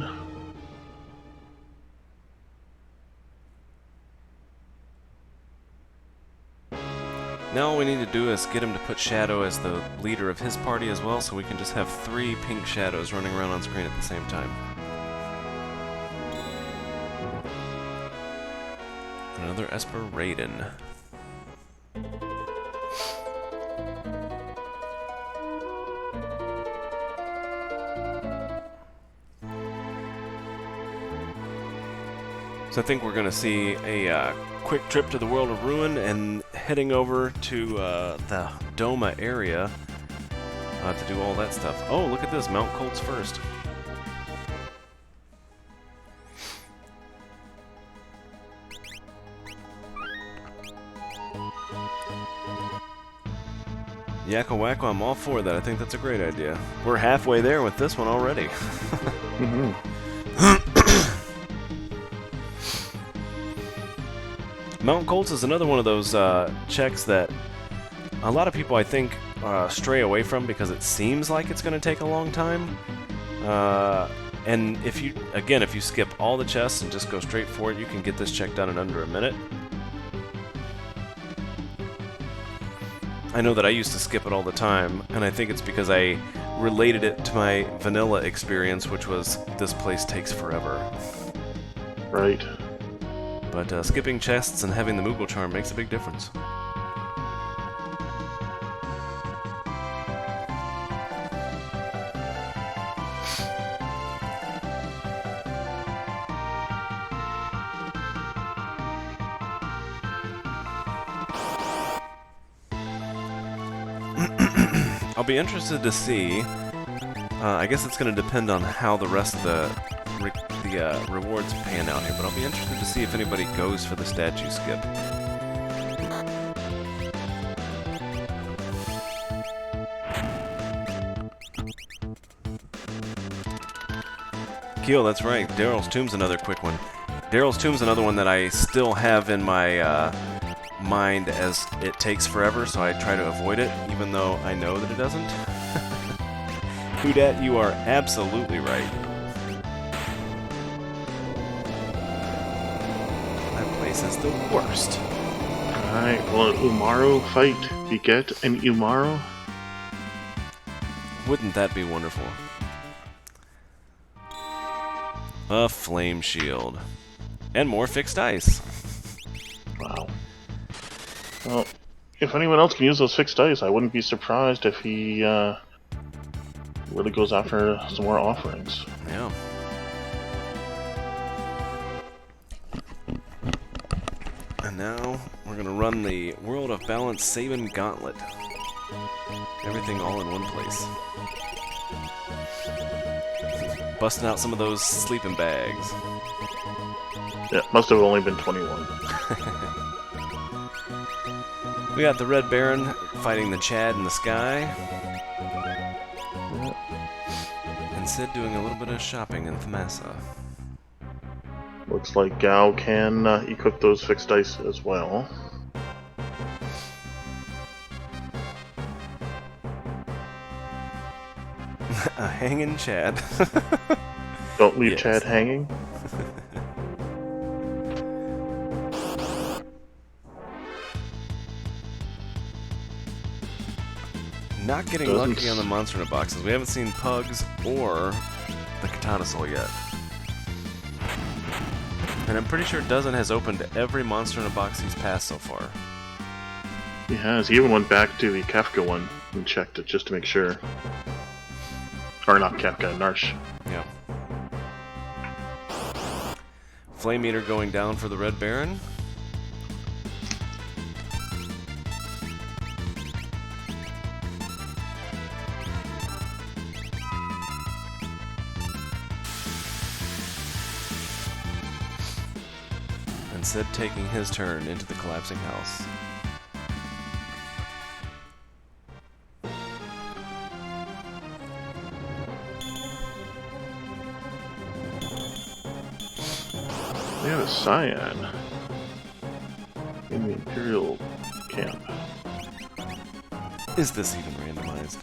Now all we need to do is get him to put Shadow as the leader of his party as well, so we can just have 3 pink shadows running around on screen at the same time. Another Esper Raiden. So I think we're going to see a quick trip to the World of Ruin and heading over to the Doma area to do all that stuff. Oh, look at this, Mount Colts first. Yakko Wacko, I'm all for that. I think that's a great idea. We're halfway there with this one already. Mm-hmm. Mountain Colts is another one of those checks that a lot of people, I think, stray away from because it seems like it's going to take a long time. And if you skip all the chests and just go straight for it, you can get this check done in under a minute. I know that I used to skip it all the time, and I think it's because I related it to my vanilla experience, which was this place takes forever. Right. But skipping chests and having the Moogle Charm makes a big difference. I'll be interested to see. I guess it's going to depend on how the rest of the rewards pan out here, but I'll be interested to see if anybody goes for the statue skip. Keel, that's right. Daryl's Tomb's another quick one. Daryl's Tomb's another one that I still have in my mind as it takes forever, so I try to avoid it, even though I know that it doesn't. Who-dat, you are absolutely right. That place is the worst. Alright, will an Umaru fight beget an Umaru? Wouldn't that be wonderful? A flame shield. And more fixed ice. Wow. Well, if anyone else can use those fixed dice, I wouldn't be surprised if he really goes after some more offerings. Yeah. And now we're gonna run the World of Balance Sabin Gauntlet. Everything all in one place. Busting out some of those sleeping bags. Yeah, must have only been 21. We got the Red Baron fighting the Chad in the sky. And Sid doing a little bit of shopping in Thamasa. Looks like Gao can equip those fixed dice as well. A hanging Chad. Don't leave Yes. Chad hanging. Not getting lucky on the Monster Hunter boxes. We haven't seen Pugs or the Katana Soul yet. And I'm pretty sure Dozen has opened every Monster Hunter box he's passed so far. He has. He even went back to the Kefka one and checked it just to make sure. Or not Kefka, Narshe. Yeah. Flame Eater going down for the Red Baron. And Sid taking his turn into the collapsing house. We have a Cyan in the Imperial camp. Is this even randomized?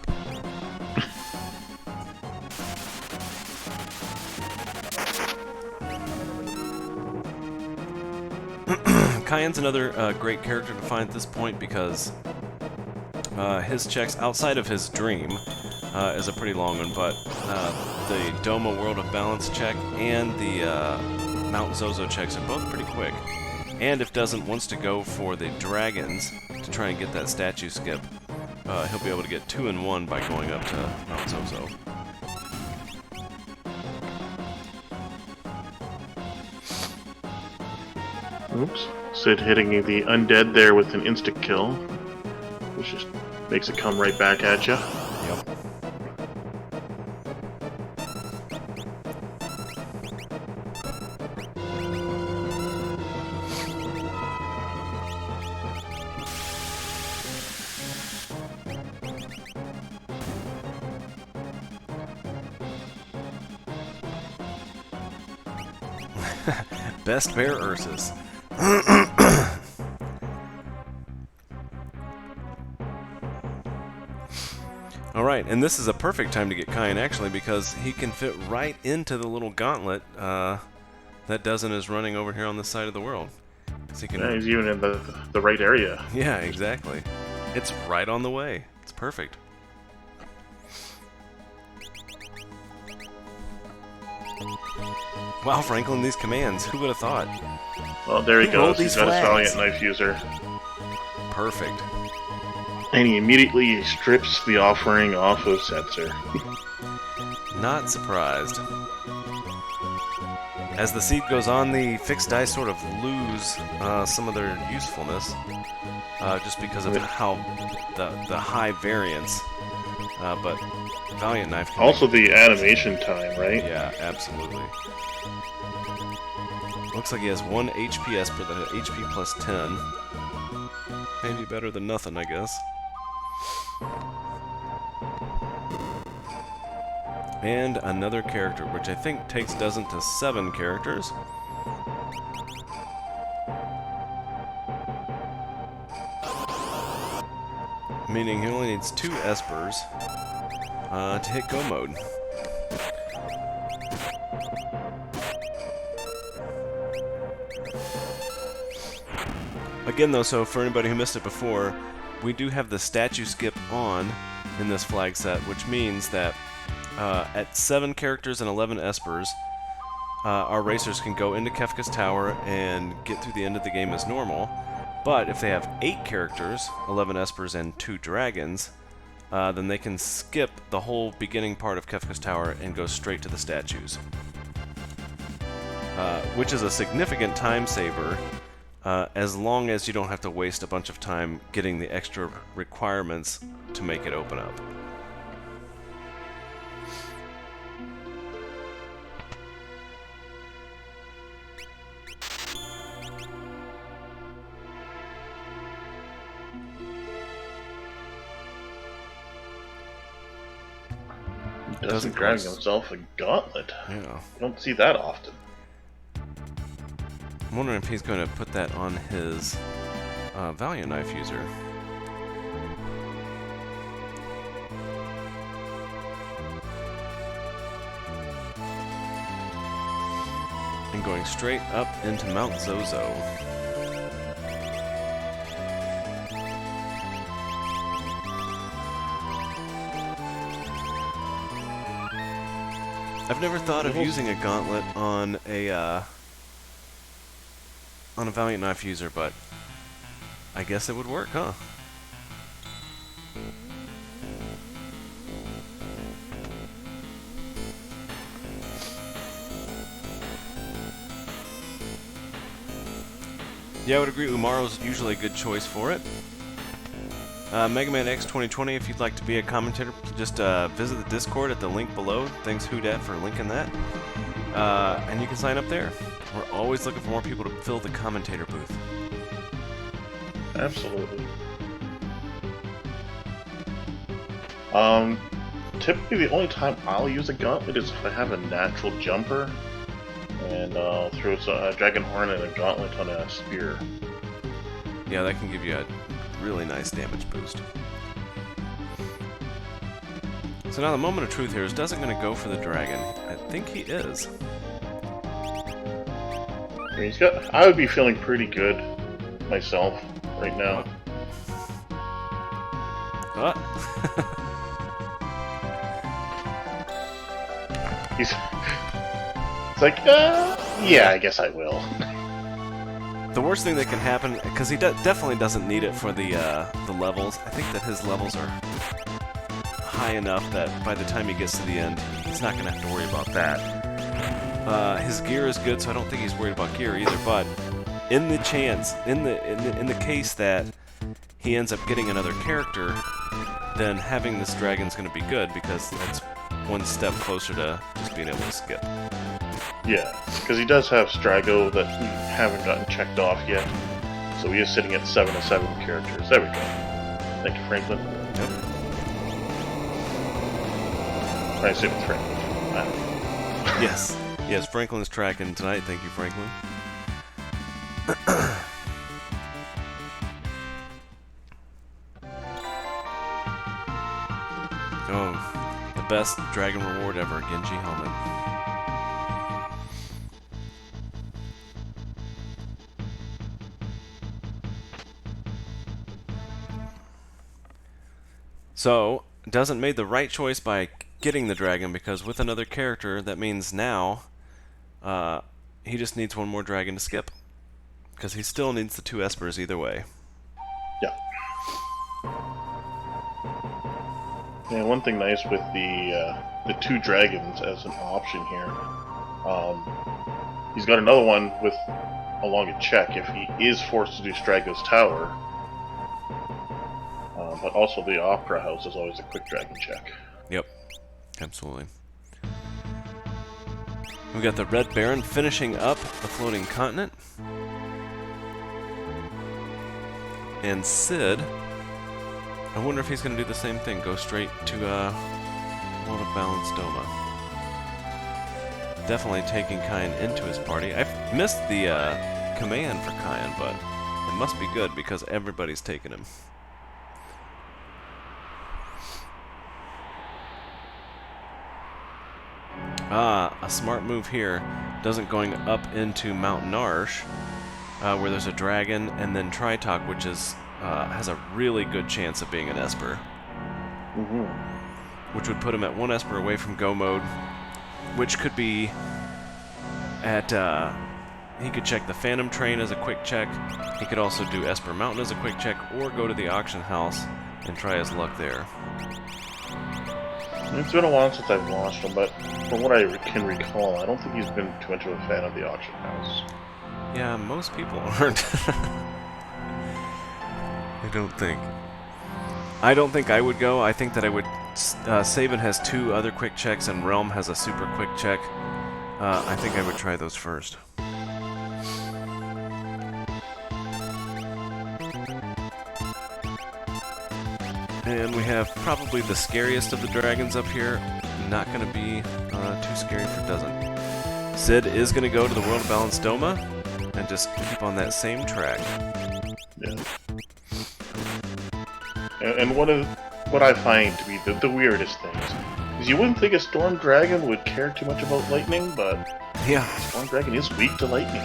Cayenne's another great character to find at this point because his checks outside of his dream is a pretty long one, but the Doma World of Balance check and the Mount Zozo checks are both pretty quick. And if Doesn't wants to go for the dragons to try and get that statue skip, he'll be able to get 2 in 1 by going up to Mount Zozo. Oops. Sid hitting the undead there with an insta-kill, which just makes it come right back at you. Yep. Best Bear Ursus. Alright, and this is a perfect time to get Cayenne actually because he can fit right into the little gauntlet that Dozen is running over here on this side of the world. So he can, Yeah, he's even in the right area. yeah, exactly. It's right on the way. It's perfect. Wow, Franklin, these commands. Who would have thought? Well, there he Who rolled goes. He's these got his flags? Valiant Knife user. Perfect. And he immediately strips the offering off of Setzer. Not surprised. As the seed goes on, the fixed dice sort of lose some of their usefulness, just because of how the high variance. But Valiant Knife can Also the animation time, right? yeah, absolutely. Looks like he has 1 HPS per the HP plus 10. Maybe better than nothing, I guess. And another character, which I think takes Dozen to 7 characters. meaning he only needs 2 espers to hit go mode. Again though, so for anybody who missed it before, we do have the statue skip on in this flag set, which means that at 7 characters and 11 espers, our racers can go into Kefka's tower and get through the end of the game as normal. But if they have 8 characters, 11 espers and 2 dragons, then they can skip the whole beginning part of Kefka's tower and go straight to the statues. Which is a significant time saver, as long as you don't have to waste a bunch of time getting the extra requirements to make it open up. Doesn't grab himself a gauntlet. Yeah. You don't see that often. I'm wondering if he's going to put that on his Valiant Knife user. And going straight up into Mount Zozo. I've never thought of using a gauntlet on a Valiant Knife user, but I guess it would work, huh? Yeah, I would agree. Umaro's usually a good choice for it. Mega Man X 2020, if you'd like to be a commentator, just visit the Discord at the link below. Thanks Hoodat for linking that. And you can sign up there. We're always looking for more people to fill the commentator booth. Absolutely. Typically the only time I'll use a gauntlet is if I have a natural jumper and throw a dragon horn and a gauntlet on a spear. Yeah, that can give you a really nice damage boost. So now the moment of truth here is Doesn't going to go for the dragon. I think he is. I would be feeling pretty good myself right now. He's like, yeah, I guess I will. The worst thing that can happen, because he definitely doesn't need it for the levels. I think that his levels are high enough that by the time he gets to the end, he's not going to have to worry about that. His gear is good, so I don't think he's worried about gear either. But in the chance, in the case that he ends up getting another character, then having this dragon's going to be good because that's one step closer to just being able to skip. Yeah, because he does have Strago that we haven't gotten checked off yet. So he is sitting at 7 of 7 characters. There we go. Thank you, Franklin. Yep. I assume it's Franklin. Yes. Yes, Franklin's tracking tonight. Thank you, Franklin. Oh, the best dragon reward ever, Genji helmet. So, Doesn't made the right choice by getting the dragon, because with another character, that means now he just needs one more dragon to skip. Because he still needs the 2 espers either way. Yeah. Yeah, one thing nice with the 2 dragons as an option here, he's got another one with along a check if he is forced to do Strago's tower. But also the Opera House is always a quick dragon check. Yep, absolutely. We got the Red Baron finishing up the floating continent. And Sid, I wonder if he's going to do the same thing, go straight to World of Balance Doma. Definitely taking Kyan into his party. I've missed the command for Kyan, but it must be good because everybody's taking him. A smart move here doesn't going up into Mount Narshe, where there's a dragon, and then Tritok, which is has a really good chance of being an Esper. Which would put him at 1 Esper away from go mode, which could be at, he could check the Phantom Train as a quick check, he could also do Esper Mountain as a quick check, or go to the auction house and try his luck there. It's been a while since I've watched him, but from what I can recall, I don't think he's been too much of a fan of the auction house. Yeah, most people aren't. I don't think. I don't think I would go. I think that I would... Sabin has 2 other quick checks, and Realm has a super quick check. I think I would try those first. And we have probably the scariest of the dragons up here. Not going to be too scary for Doesn't. Sid is going to go to the World of Balance Doma and just keep on that same track. Yeah. And what I find to be the weirdest things is you wouldn't think a Storm Dragon would care too much about lightning, but yeah, Storm Dragon is weak to lightning.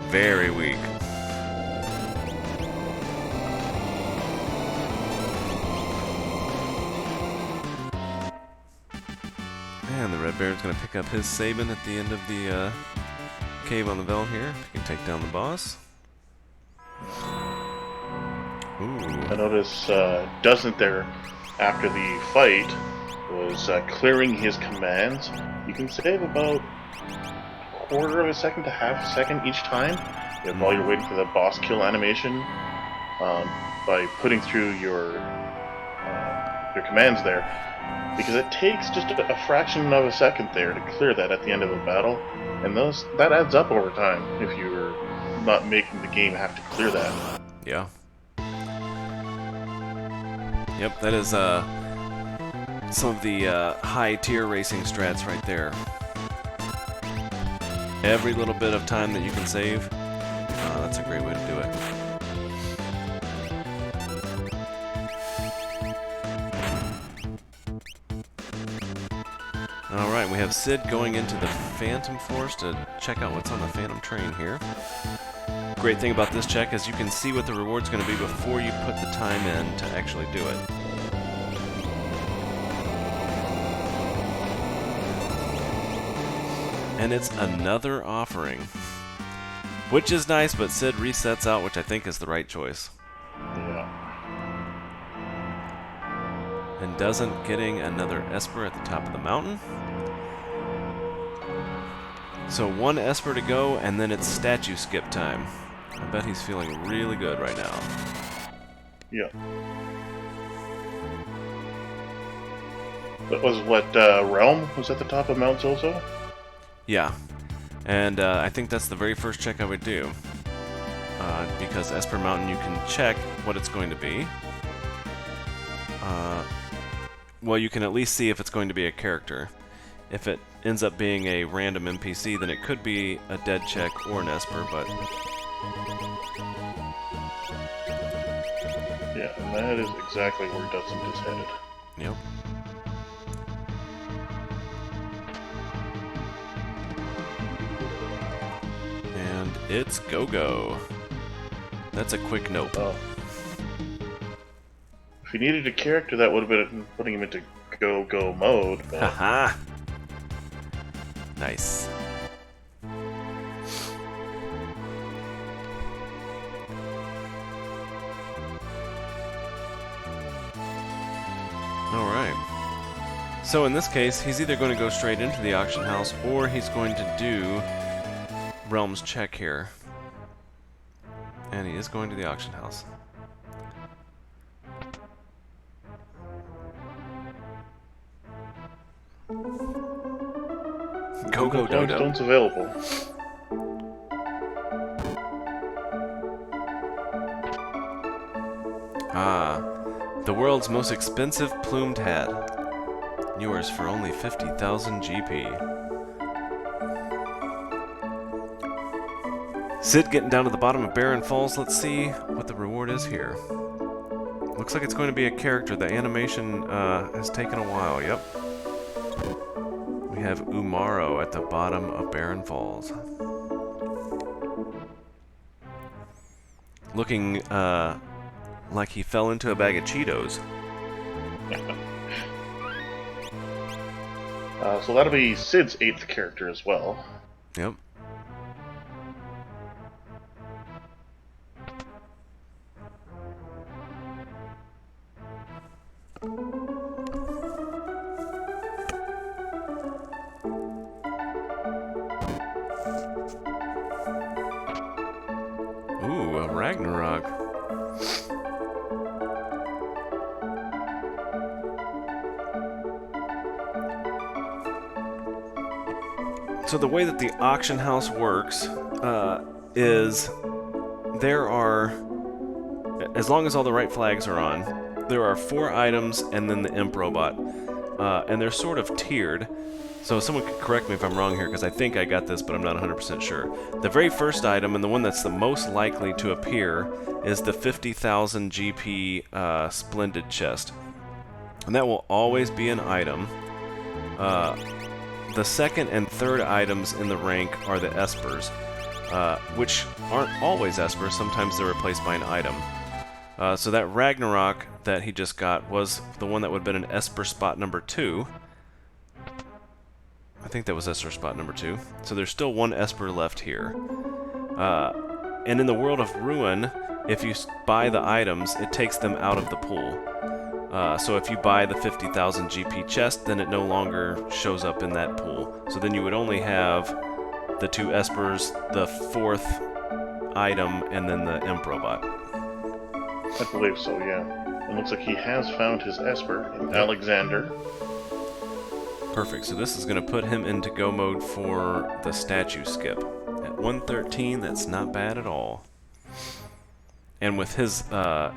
Very weak. And the Red Baron's going to pick up his Sabin at the end of the cave on the Vel here. He can take down the boss. Ooh. I notice Doesn't there, after the fight, was clearing his commands. You can save about quarter of a second to half a second each time while you're waiting for the boss kill animation by putting through your commands there, because it takes just a fraction of a second there to clear that at the end of a battle, and that adds up over time if you're not making the game have to clear that. Yeah. Yep, that is some of the high tier racing strats right there. Every little bit of time that you can save, that's a great way to do it. Alright, we have Sid going into the Phantom Force to check out what's on the Phantom Train here. Great thing about this check is you can see what the reward's going to be before you put the time in to actually do it. And it's another offering, which is nice, but Sid resets out, which I think is the right choice. Yeah. And Doesn't getting another Esper at the top of the mountain. So 1 Esper to go, and then it's statue skip time. I bet he's feeling really good right now. Yeah. That was Realm was at the top of Mount Zozo? Yeah, and I think that's the very first check I would do. Because Esper Mountain, you can check what it's going to be. Well, you can at least see if it's going to be a character. If it ends up being a random NPC, then it could be a dead check or an Esper, but... Yeah, and that is exactly where Doesn't is headed. Yep. And it's go-go. That's a quick nope. Oh. If he needed a character, that would have been putting him into go-go mode. Haha! Nice. Alright. So in this case, he's either going to go straight into the auction house, or he's going to do Realm's check here. And he is going to the auction house. Go Dodo. Stone's available. Ah, the world's most expensive plumed hat. Yours for only 50,000 GP. Sid getting down to the bottom of Barren Falls. Let's see what the reward is here. Looks like it's going to be a character. The animation has taken a while. Yep. We have Umaro at the bottom of Barren Falls. Looking like he fell into a bag of Cheetos. So that'll be Sid's 8th character as well. Yep. Ooh, a Ragnarok. So the way that the auction house works is there are, as long as all the right flags are on, there are 4 items and then the imp robot. And they're sort of tiered. So someone could correct me if I'm wrong here, because I think I got this, but I'm not 100% sure. The very first item, and the one that's the most likely to appear, is the 50,000 GP Splendid Chest. And that will always be an item. The second and third items in the rank are the Espers, which aren't always Espers. Sometimes they're replaced by an item. So that Ragnarok that he just got was the one that would have been an Esper spot number 2. I think that was Esper spot number 2. So there's still 1 Esper left here. And in the World of Ruin, if you buy the items, it takes them out of the pool. So if you buy the 50,000 GP chest, then it no longer shows up in that pool. So then you would only have the 2 Espers, the 4th item, and then the Imp Robot. I believe so, yeah. It looks like he has found his Esper in Alexander. Perfect. So this is going to put him into go mode for the statue skip. At 113, that's not bad at all. And with his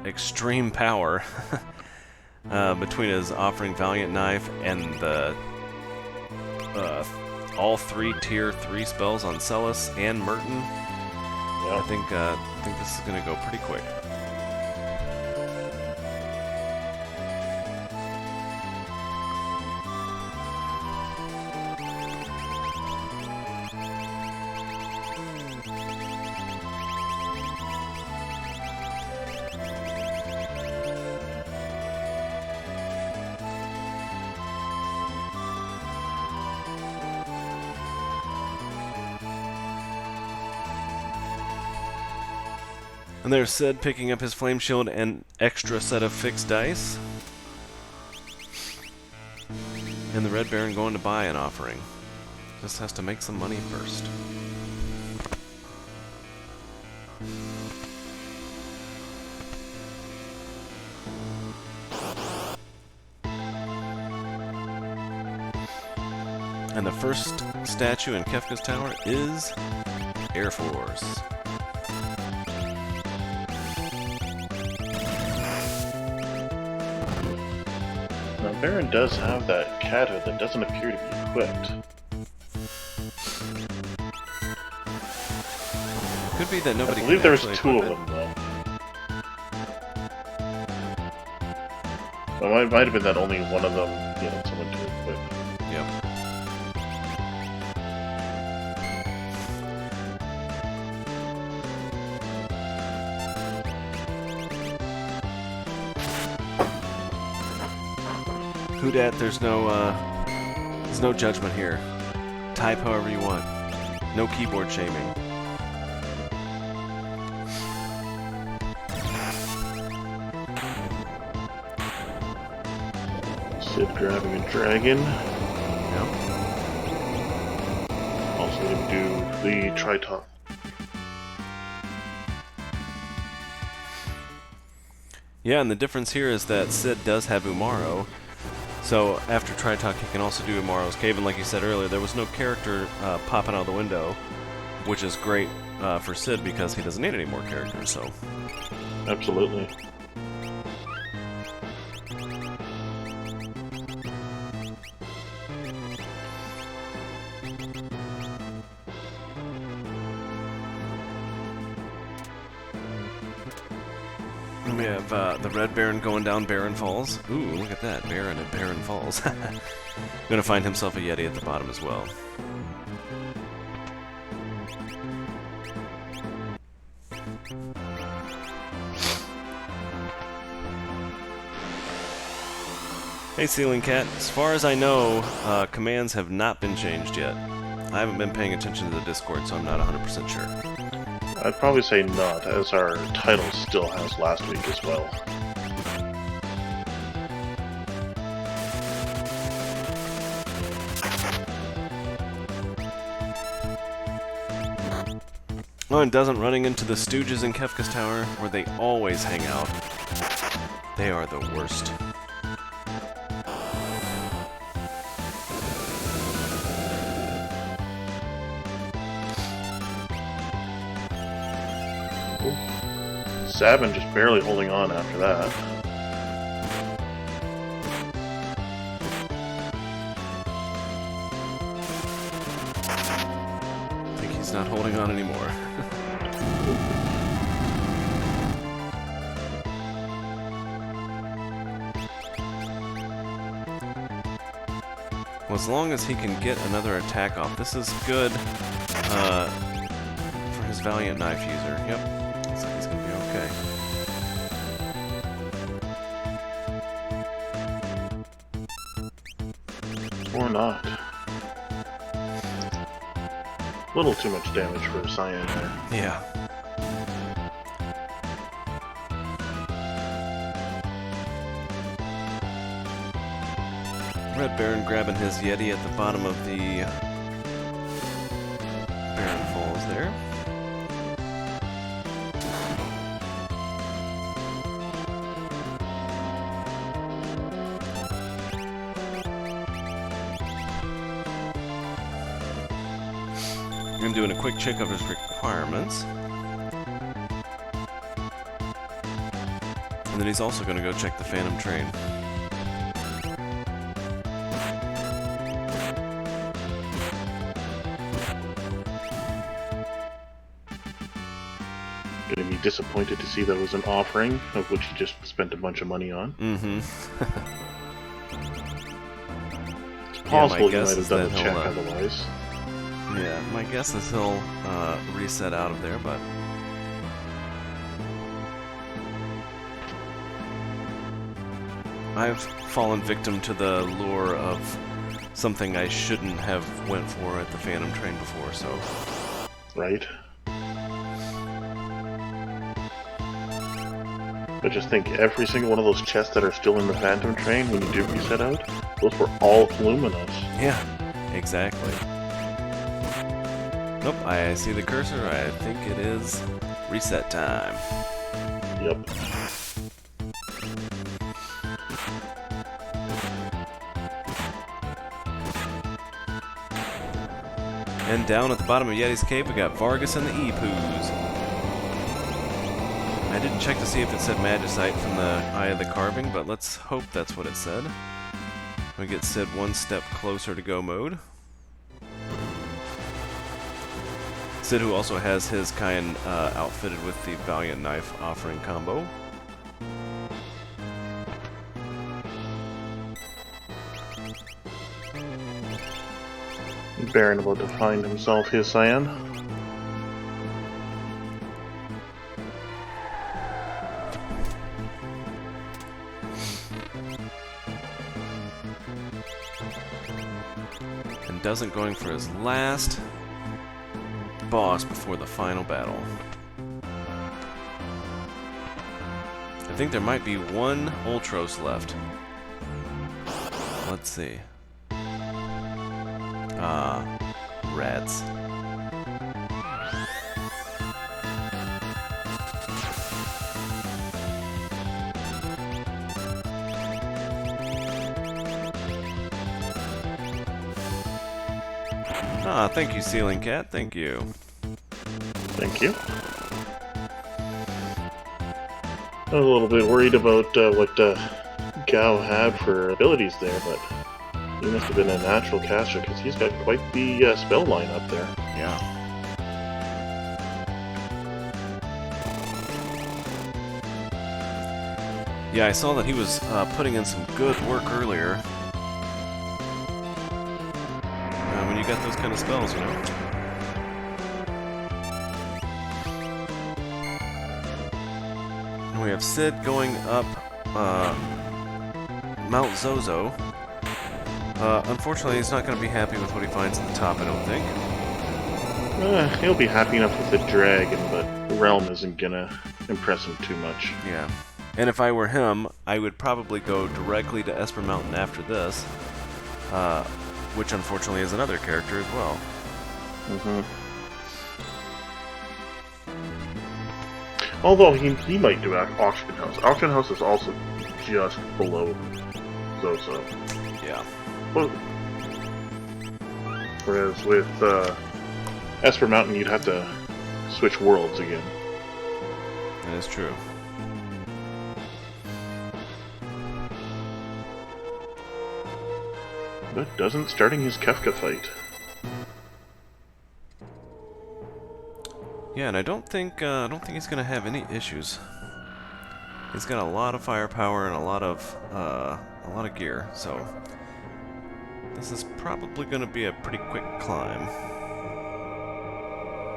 extreme power, between his Offering Valiant Knife and the all 3 tier 3 spells on Celis and Merton, Yep. I think this is going to go pretty quick. And there's Sid picking up his flame shield and extra set of fixed dice. And the Red Baron going to buy an offering. Just has to make some money first. And the first statue in Kefka's tower is Air Force. Now, Baron does have that Kato that doesn't appear to be equipped. Could be that nobody. I believe can there was actually 2 of equip them, though. Well, it might have been that only one of them, you know, someone to equip. it. Yep. Who dat? There's no judgment here. Type however you want. No keyboard shaming. Sid grabbing a dragon. Yep. Also gonna do the Triton. Yeah, and the difference here is that Sid does have Umaro. So after Tritalk, he can also do Umaro's Cave, and like you said earlier, there was no character popping out the window, which is great for Sid because he doesn't need any more characters. So Absolutely. We have the Red Baron going down Baron Falls. Ooh, look at that. Baron at Baron Falls. Gonna find himself a Yeti at the bottom as well. Hey Ceiling Cat, as far as I know, commands have not been changed yet. I haven't been paying attention to the Discord, so I'm not 100% sure. I'd probably say not, as our title still has last week as well. Oh, and doesn't running into the Stooges in Kefka's Tower, where they always hang out. They are the worst. Sabin just barely holding on after that. I think he's not holding on anymore. Well, as long as he can get another attack off, this is good for his Valiant Knife user. Yep, looks like he's going to be okay. Or not. A little too much damage for Cyan there. Yeah. Red Baron grabbing his Yeti at the bottom of the Baron Falls there. I'm doing a quick check of his requirements. And then he's also going to go check the Phantom Train. Gonna be disappointed to see that was an offering, of which he just spent a bunch of money on. Mm-hmm. It's possible he guess might have is done that a check he'll, otherwise. Yeah, my guess is he'll reset out of there, but... I've fallen victim to the lure of something I shouldn't have went for at the Phantom Train before, so... Right? But just think, every single one of those chests that are still in the Phantom Train, when you do reset out, those were all luminous. Yeah, exactly. Nope, I see the cursor. I think it is reset time. Yep. And down at the bottom of Yeti's Cave, we got Vargas and the E-Poos. I didn't check to see if it said Magicite from the Eye of the Carving, but let's hope that's what it said. We get Sid one step closer to go mode. Sid, who also has his kind outfitted with the Valiant Knife offering combo. Baron about to find himself his Cyan. And doesn't going for his last boss before the final battle. I think there might be one Ultros left. Let's see. Rats. Ah, thank you, Ceiling Cat. Thank you. Thank you. I was a little bit worried about what Gao had for abilities there, but he must have been a natural caster because he's got quite the spell line up there. Yeah. Yeah, I saw that he was putting in some good work earlier. When you got those kind of spells, you know. And we have Sid going up Mount Zozo. Unfortunately, he's not going to be happy with what he finds at the top, I don't think. He'll be happy enough with the dragon, but the realm isn't gonna impress him too much. Yeah. And if I were him, I would probably go directly to Esper Mountain after this, which unfortunately is another character as well. Although he might do Auction House. Auction House is also just below Zozo. Yeah. Well, whereas with Esper Mountain, you'd have to switch worlds again. That is true. But doesn't starting his Kefka fight. Yeah, and I don't think he's gonna have any issues. He's got a lot of firepower and a lot of gear, so this is probably gonna be a pretty quick climb.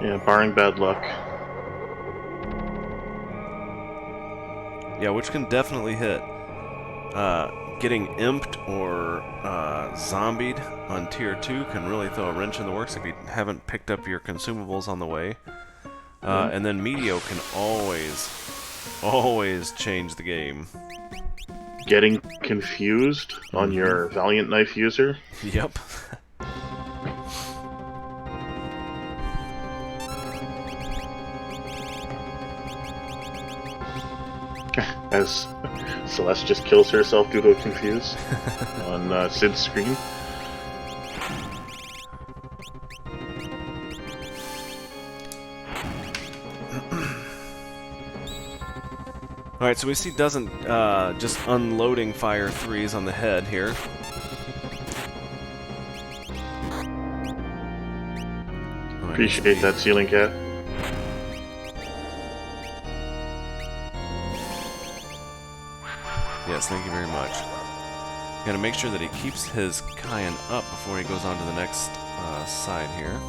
Yeah, barring bad luck. Yeah, which can definitely hit. Getting imped or zombied on tier 2 can really throw a wrench in the works if you haven't picked up your consumables on the way. And then Meteo can always change the game. Getting confused on your Valiant Knife user? Yep. As Celeste just kills herself due to a confuse on Sid's screen. Alright, so we see doesn't just unloading fire 3s on the head here. Appreciate that, Ceiling Cat. Yes, thank you very much. Gotta make sure that he keeps his Kayan up before he goes on to the next side here.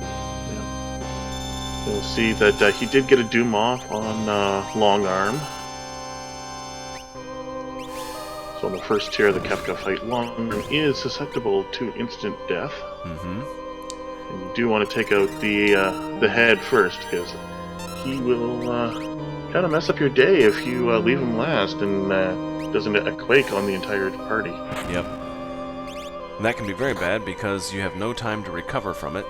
Yeah. You'll see that he did get a Doom off on Long Arm. So on the first tier of the Kefka fight, Long Arm is susceptible to instant death. And you do want to take out the head first, because he will kind of mess up your day if you leave him last and doesn't a quake on the entire party. Yep. And that can be very bad because you have no time to recover from it.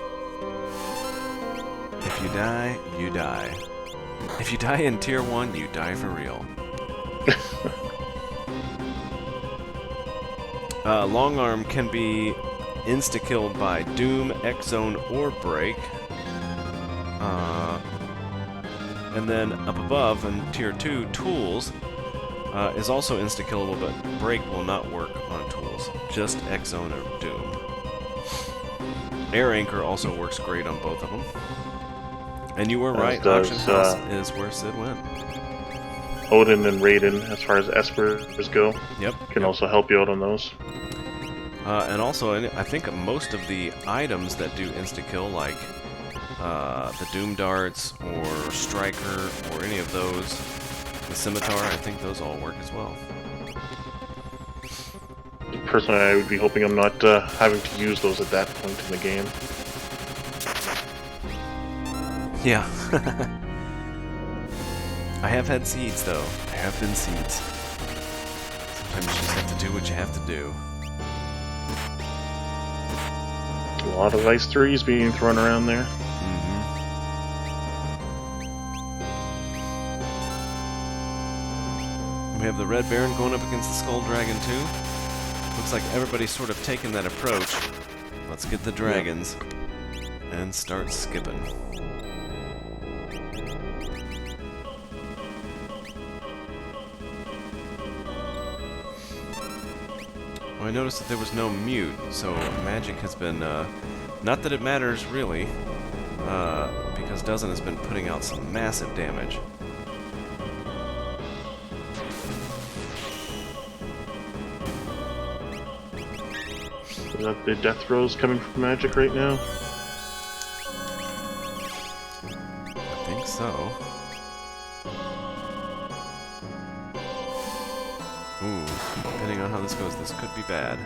If you die, you die. If you die in tier 1, you die for real. Long Arm can be insta-killed by Doom, X-Zone, or Break. And then up above in tier 2, Tools is also insta-killable, but Break will not work on Tools. Just X-Zone or Doom. Air Anchor also works great on both of them. And you were right, Auction House is where Sid went. Odin and Raiden, as far as Espers go, can also help you out on those. And also, I think most of the items that do insta-kill, like the Doom Darts or Striker or any of those, the Scimitar, I think those all work as well. Personally, I would be hoping I'm not having to use those at that point in the game. Yeah. I have had seeds, though. I have been seeds. Sometimes you just have to do what you have to do. A lot of Ice 3s being thrown around there. We have the Red Baron going up against the Skull Dragon, too. Looks like everybody's sort of taken that approach. Let's get the dragons and start skipping. Well, I noticed that there was no mute, so magic has been, not that it matters really, because Dozen has been putting out some massive damage. Is that the death throws coming from magic right now? I think so. Ooh, depending on how this goes, this could be bad.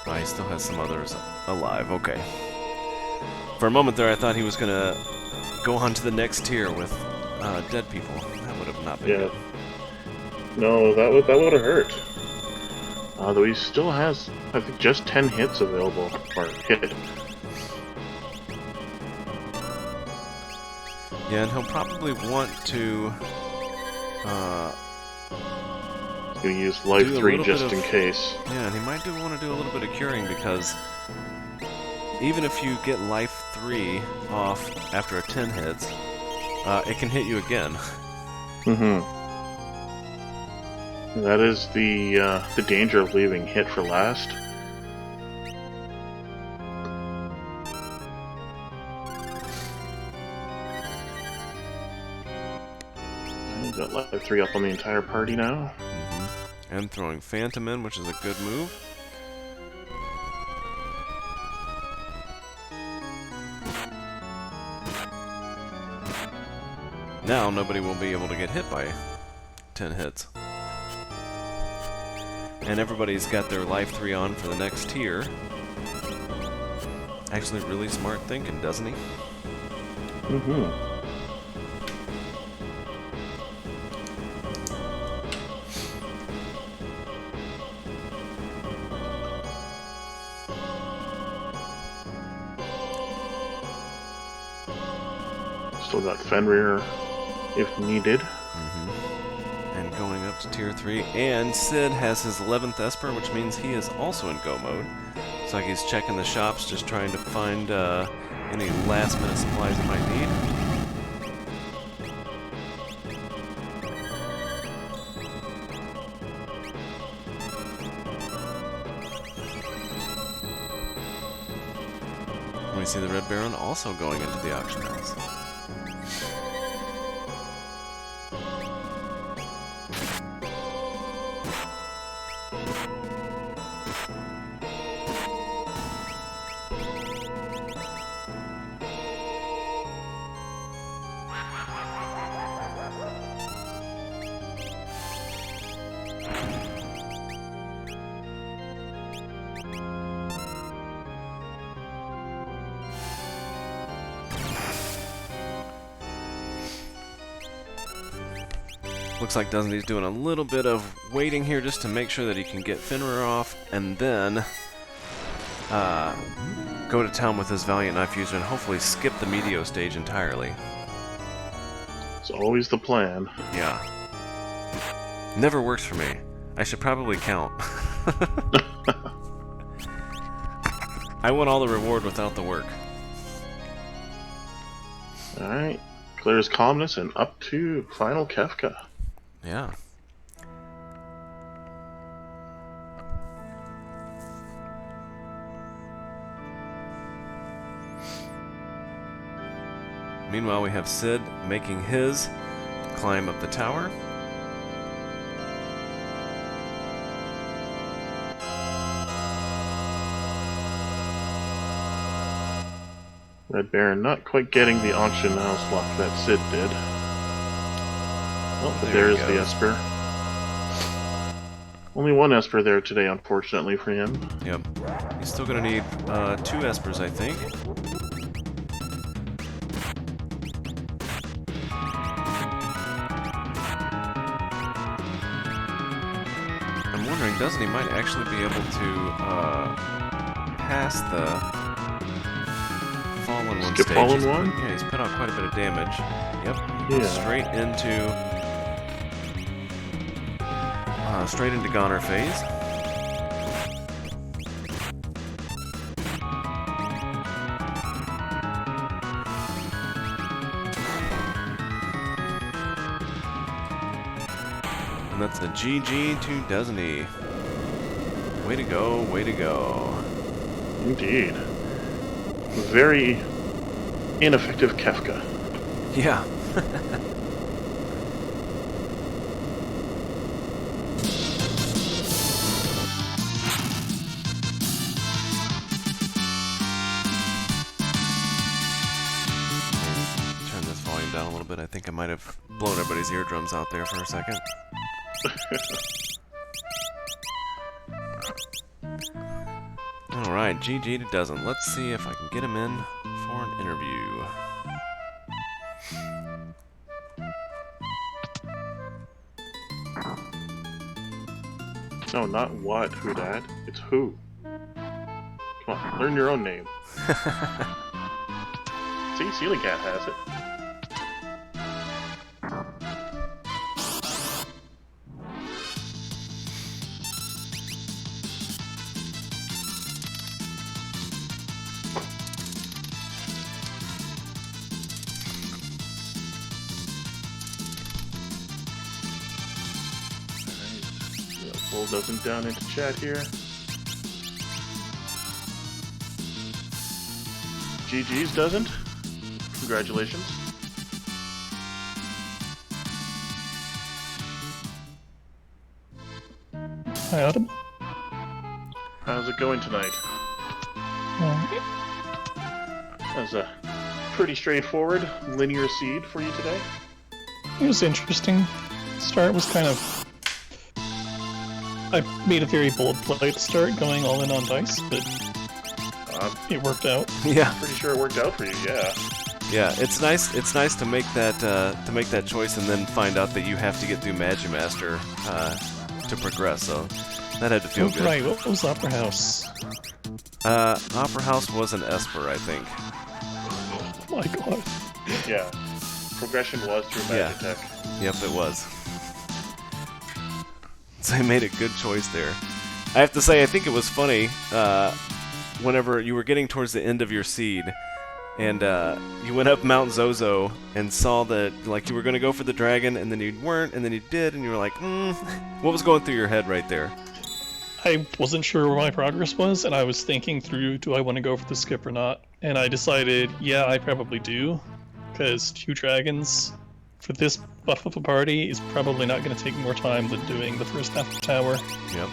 Oh, he still has some others alive. Okay. For a moment there, I thought he was gonna go on to the next tier with dead people. That would have not been good. No, that would have hurt. Though he still has, I think, just 10 hits available, or hit. Yeah, and he'll probably want to He's gonna use life 3 just in case. Yeah, and he might want to do a little bit of curing, because even if you get life 3 off after 10 hits, it can hit you again. Mm-hmm. That is the danger of leaving hit for last. We've got life 3 up on the entire party now. Mm-hmm. And throwing Phantom in, which is a good move. Now nobody will be able to get hit by 10 hits. And everybody's got their life 3 on for the next tier. Actually, really smart thinking, doesn't he? Mm-hmm. Still got Fenrir if needed. And going up to tier 3. And Sid has his 11th Esper, which means he is also in go mode. It's like he's checking the shops, just trying to find any last minute supplies he might need. We see the Red Baron also going into the auction house. Looks like Dusney's doing a little bit of waiting here just to make sure that he can get Fenrir off, and then go to town with his Valiant Knife user and hopefully skip the Meteo stage entirely. It's always the plan. Yeah. Never works for me. I should probably count. I want all the reward without the work. Alright. Clears calmness and up to final Kefka. Yeah. Meanwhile, we have Sid making his climb up the tower. Red Baron not quite getting the auction house luck that Sid did. Oh, but there's the Esper. Only one Esper there today, unfortunately for him. Yep. He's still going to need 2 Espers, I think. I'm wondering, doesn't he might actually be able to pass the Fallen One Skip stage. Fallen One? Yeah, he's put out quite a bit of damage. Yep. Yeah. Straight into Goner phase. And that's a GG to Dusney. Way to go, way to go. Indeed. Very ineffective Kefka. Yeah. down a little bit. I think I might have blown everybody's eardrums out there for a second. Alright, GG to Dozen. Let's see if I can get him in for an interview. No, not what, who dat? It's who. Come on, learn your own name. See, Ceiling Cat has it. Bull doesn't down into chat here. GG's doesn't. Congratulations. Hi, Autumn. How's it going tonight? Alright. That was a pretty straightforward linear seed for you today. It was interesting. Start was kind of... I made a very bold play to start, going all in on dice, but it worked out. Yeah. Pretty sure it worked out for you, yeah. Yeah, it's nice. It's nice to make that choice and then find out that you have to get through Magi Master to progress. So that had to feel good. Right. What was Opera House? Opera House was an Esper, I think. Oh my god. Yeah. Progression was through Magitech. Yep, it was. So I made a good choice there. I have to say, I think it was funny whenever you were getting towards the end of your seed, and you went up Mount Zozo and saw that like you were going to go for the dragon, and then you weren't, and then you did, and you were like, what was going through your head right there? I wasn't sure where my progress was, and I was thinking through, do I want to go for the skip or not? And I decided, yeah, I probably do, because 2 dragons for this buff of a party is probably not going to take more time than doing the first half of the tower. Yep.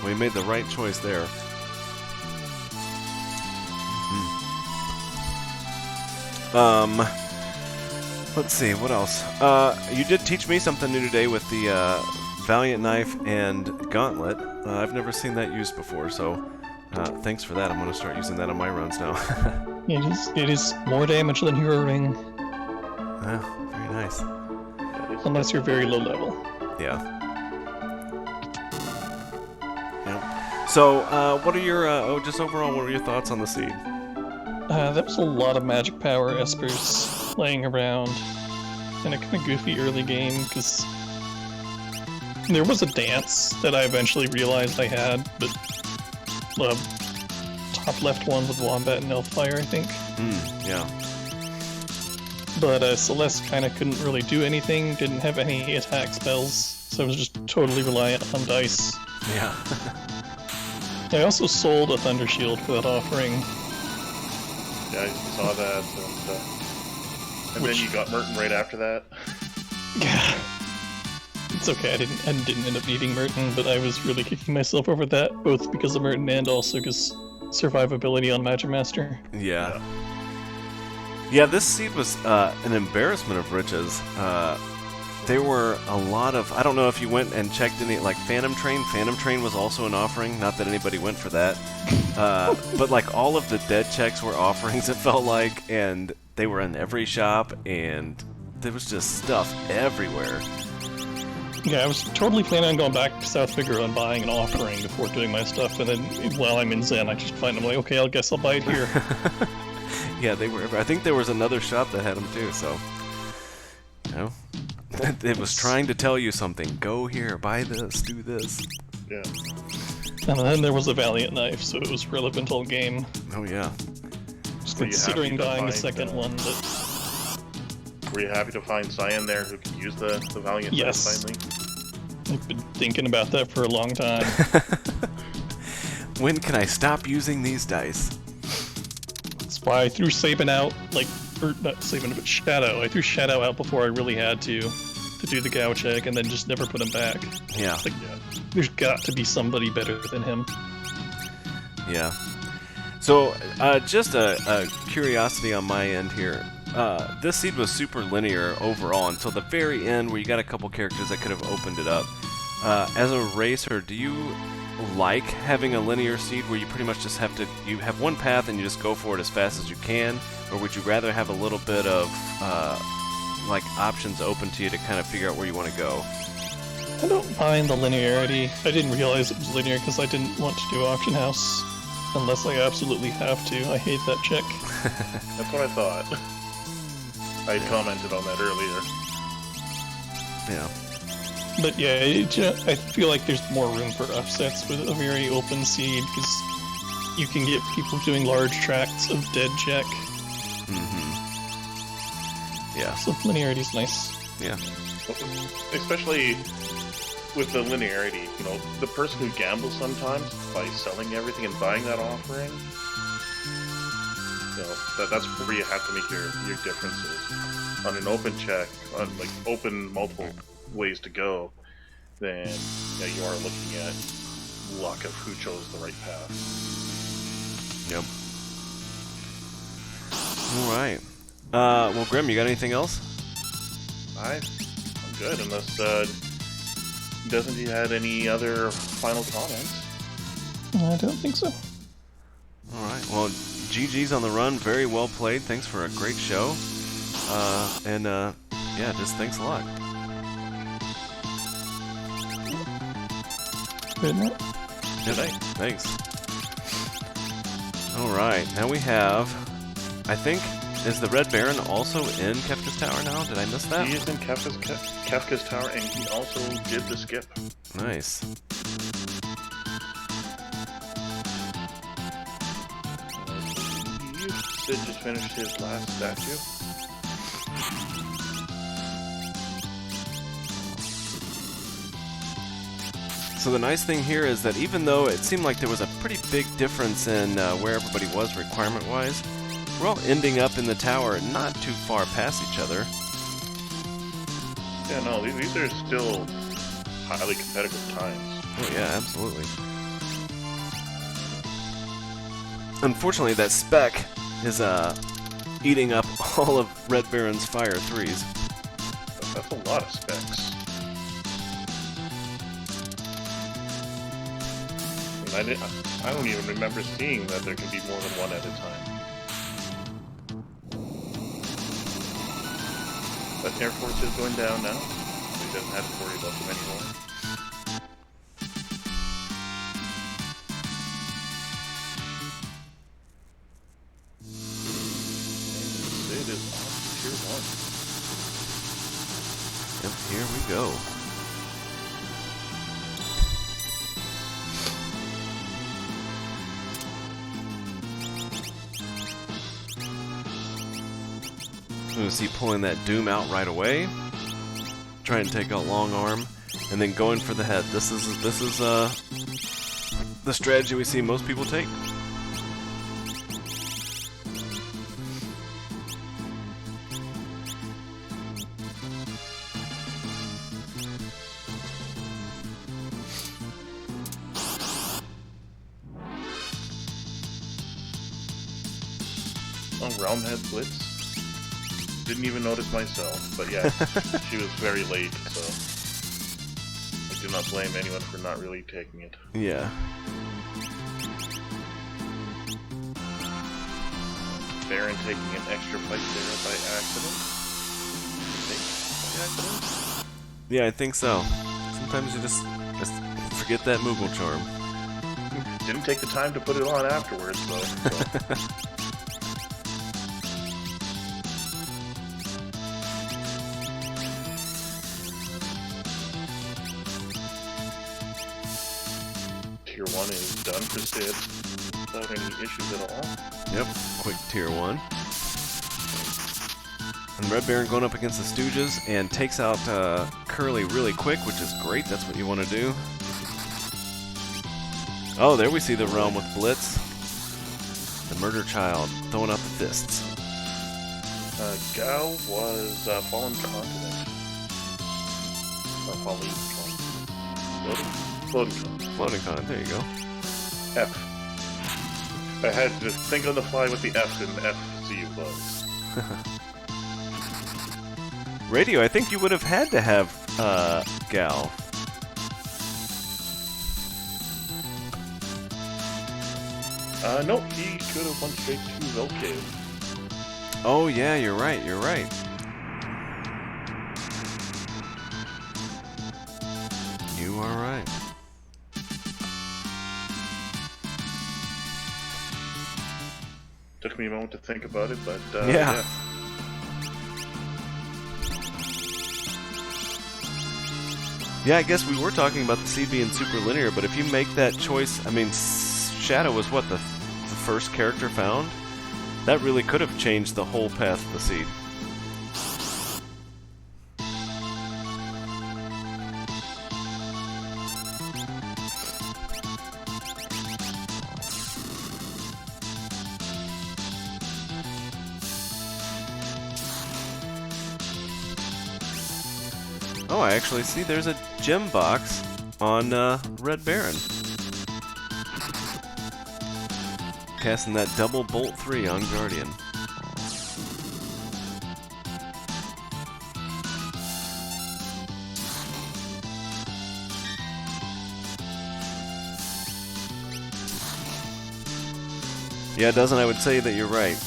We made the right choice there. Let's see, what else? You did teach me something new today with the Valiant Knife and Gauntlet. I've never seen that used before, so thanks for that. I'm going to start using that on my runs now. It is more damage than Hero Ring. Very nice. Unless you're very low level. Yeah. So, what are your, just overall, what are your thoughts on the seed? That was a lot of magic power espers laying around in a kind of goofy early game, because there was a dance that I eventually realized I had, but top left one with Wombat and Elfire, I think. Yeah. But Celeste kind of couldn't really do anything, didn't have any attack spells, so I was just totally reliant on dice. Yeah. I also sold a Thunder Shield for that offering. Yeah, I saw that, and then you got Merton right after that. Yeah. It's okay, I didn't end up needing Merton, but I was really kicking myself over that, both because of Merton and also because survivability on Magic Master. Yeah. Yeah, this seed was an embarrassment of riches. There were a lot of... I don't know if you went and checked any... Like, Phantom Train. Phantom Train was also an offering. Not that anybody went for that. But, like, all of the dead checks were offerings, it felt like. And they were in every shop. And there was just stuff everywhere. Yeah, I was totally planning on going back to South Figaro and buying an offering before doing my stuff. And then while I'm in Zen, I just find them like, okay, I guess I'll buy it here. Yeah, they were... I think there was another shop that had them, too, so... You know... It was trying to tell you something. Go here, buy this, do this. Yeah. And then there was a Valiant Knife, so it was relevant all game. Oh, yeah. Just Were you considering happy to dying the find, second one, but... Were you happy to find Cyan there who could use the Valiant Knife Yes. finally? I've been thinking about that for a long time. When can I stop using these dice? That's why I threw Sabin out, like... Or not Sabin, but Shadow. I threw Shadow out before I really had to do the Gao check, and then just never put him back. Yeah. Like, there's got to be somebody better than him. Yeah. So, just a curiosity on my end here. this seed was super linear overall until the very end where you got a couple characters that could have opened it up. As a racer, do you like having a linear seed where you pretty much just have to, you have one path and you just go for it as fast as you can, or would you rather have a little bit of like options open to you to kind of figure out where you want to go? I don't mind the linearity. I didn't realize it was linear because I didn't want to do Auction House unless I absolutely have to. I hate that check. That's what I thought. I commented on that earlier. Yeah. But yeah, I feel like there's more room for upsets with a very open seed because you can get people doing large tracts of dead check. Yeah. So linearity's nice. Yeah. Especially with the linearity, you know, the person who gambles sometimes by selling everything and buying that offering, you know, that's where you have to make your differences. On an open check, on like open multiple ways to go, then yeah, you are looking at luck of who chose the right path. Yep. Alright. Well, Grim, you got anything else? I'm good, unless doesn't he had any other final comments? I don't think so. Alright, well, GG's on the run. Very well played. Thanks for a great show. Yeah, just thanks a lot. Good night. Good night. Thanks. Alright, now we have, I think, is the Red Baron also in Kefka's Tower now? Did I miss that? He is in Kefka's Tower, and he also did the skip. Nice. Sid just finished his last statue. So the nice thing here is that even though it seemed like there was a pretty big difference in where everybody was requirement-wise, we're all ending up in the tower not too far past each other. Yeah, no, these are still highly competitive times. Oh yeah, absolutely. Unfortunately, that spec is eating up all of Red Baron's Fire 3s. That's a lot of specs. I don't even remember seeing that there can be more than one at a time. But Air Force is going down now, so he doesn't have to worry about them anymore. And Sid is on tier 1. Yep, here we go. I'm going to see pulling that Doom out right away, trying to take out Long Arm, and then going for the head. This is the strategy we see most people take. Oh, Realmhead Blitz. Didn't even notice myself, but yeah, she was very late, so I do not blame anyone for not really taking it. Yeah. Baron taking an extra fight there by accident. By accident? Yeah, I think so. Sometimes you just forget that Moogle charm. Didn't take the time to put it on afterwards, though. So. Tier 1 is done for Sid without any issues at all. Yep, quick tier 1. And Red Baron going up against the Stooges and takes out Curly really quick, which is great. That's what you want to do. Oh, there we see the Realm with Blitz. The Murder Child throwing out the fists. Gao was Fallen Continent. Fallen Continent. Floating Continent. Floating Con, there you go. F. I had to think on the fly what the F in FC was. Radio, I think you would have had to have Gal. Nope, he could have went straight to Velcade. Oh yeah, you're right, you're right. You are right. Took me a moment to think about it, but Yeah. Yeah, I guess we were talking about the seed being super linear, but if you make that choice, I mean, Shadow was what, the first character found? That really could have changed the whole path of the seed. Oh, I actually see there's a gem box on Red Baron. Casting that double Bolt 3 on Guardian. Yeah, doesn't I would say that you're right.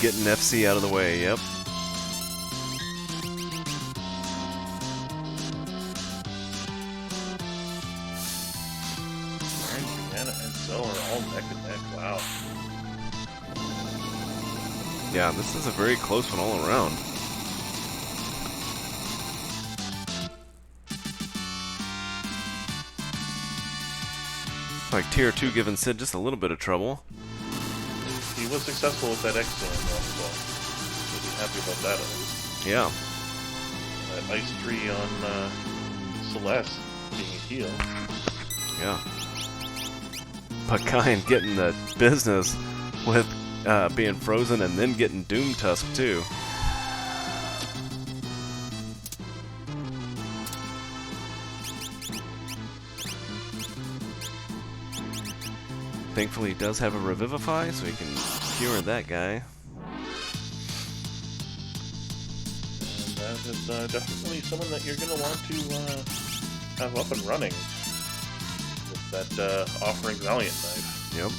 Getting FC out of the way, yep. Wow. Yeah, this is a very close one all around. Like Tier 2 giving Sid just a little bit of trouble. He was successful with that X-Zone though, so we'll be happy about that at least. Yeah. That Ice 3 on Celeste being a heal. Yeah. But Kyan getting the business with being frozen and then getting Doom Tusk too. Thankfully he does have a Revivify, so he can cure that guy. And that is definitely someone that you're going to want to have up and running with that Offering Valiant knife. Yep.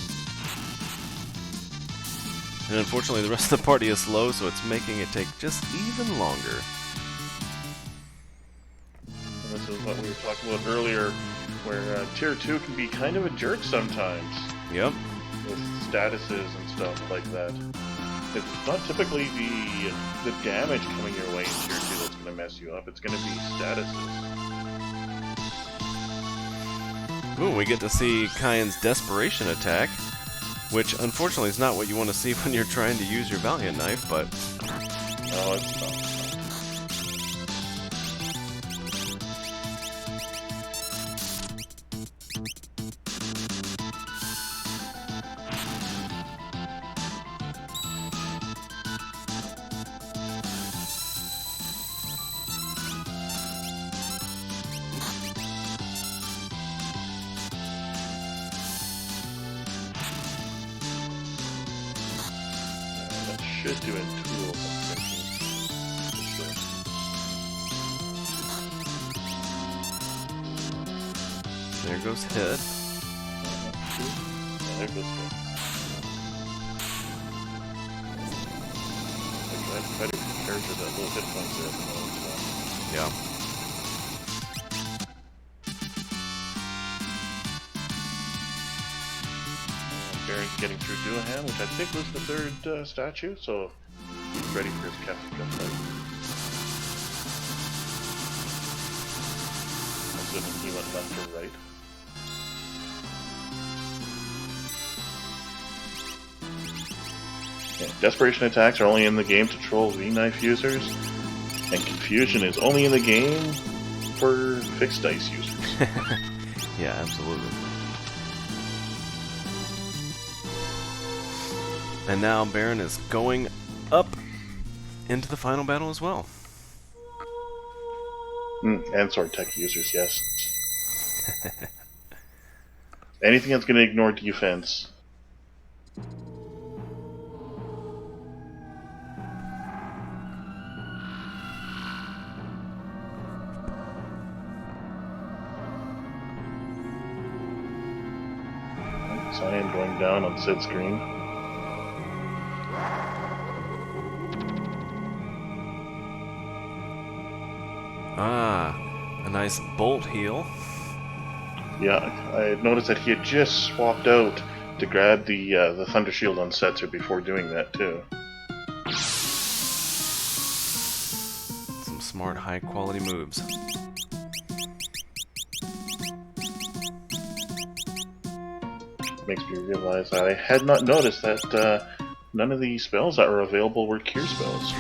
And unfortunately the rest of the party is slow, so it's making it take just even longer. And this is what we were talking about earlier, where Tier 2 can be kind of a jerk sometimes. Yep. With statuses and stuff like that. It's not typically the damage coming your way in Tier 2 that's going to mess you up, it's going to be statuses. Ooh, we get to see Kyan's Desperation attack, which unfortunately is not what you want to see when you're trying to use your Valiant Knife, but... No, it's not. Should do it tool, I'm thinking. For sure. There goes Head. Yeah, there goes Head. I try to compare to that little hit points there at the moment, so. Yeah. Baron's getting through Duahan, which I think was the third statue, so he's ready for his Kefka fight. Assuming he went left or right. Okay. Desperation attacks are only in the game to troll V-Knife users, and Confusion is only in the game for fixed dice users. Yeah, absolutely. And now Baron is going up into the final battle as well. And Sword Tech users, yes. Anything that's going to ignore defense. Cyan going down on Sid's screen. Ah, a nice bolt heal. Yeah, I had noticed that he had just swapped out to grab the Thunder Shield on Setzer before doing that too. Some smart, high-quality moves. Makes me realize that I had not noticed that none of the spells that were available were cure spells.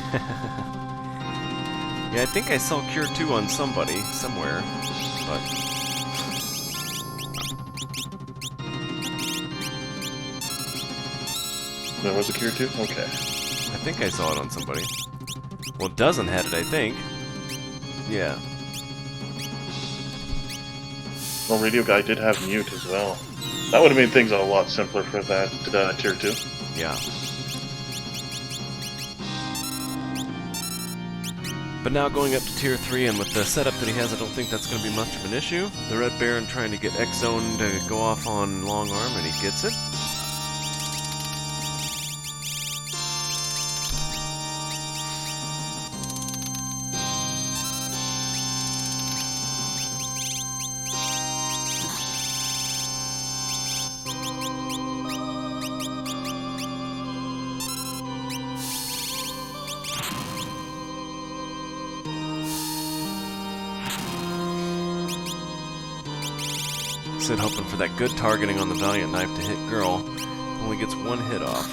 Yeah, I think I saw Cure 2 on somebody, somewhere, but... There was a cure too? Okay. I think I saw it on somebody. Well, Dozen had it, I think. Yeah. Well, Radio Guy did have mute as well. That would have made things a lot simpler for that tier 2. Yeah. But now going up to tier 3, and with the setup that he has, I don't think that's going to be much of an issue. The Red Baron trying to get X-Zone to go off on Long Arm, and he gets it. Sid hoping for that good targeting on the Valiant Knife to hit Girl. Only gets one hit off.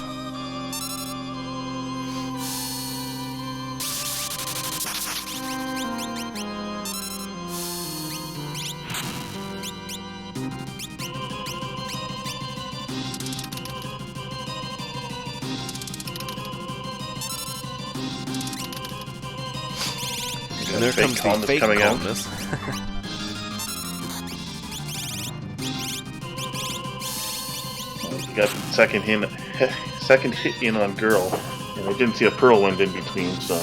And there comes the fake calmness. You got second hit in on Girl, and I didn't see a Whirlwind in between, so...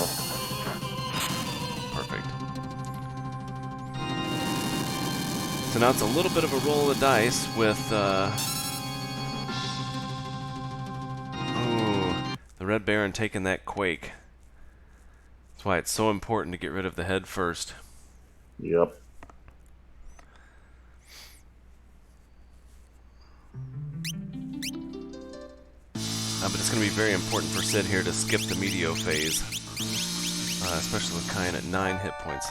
Perfect. So now it's a little bit of a roll of the dice with, ooh, the Red Baron taking that Quake. That's why it's so important to get rid of the head first. Yep. But it's going to be very important for Sid here to skip the Meteo phase. Especially with Kyan at 9 hit points.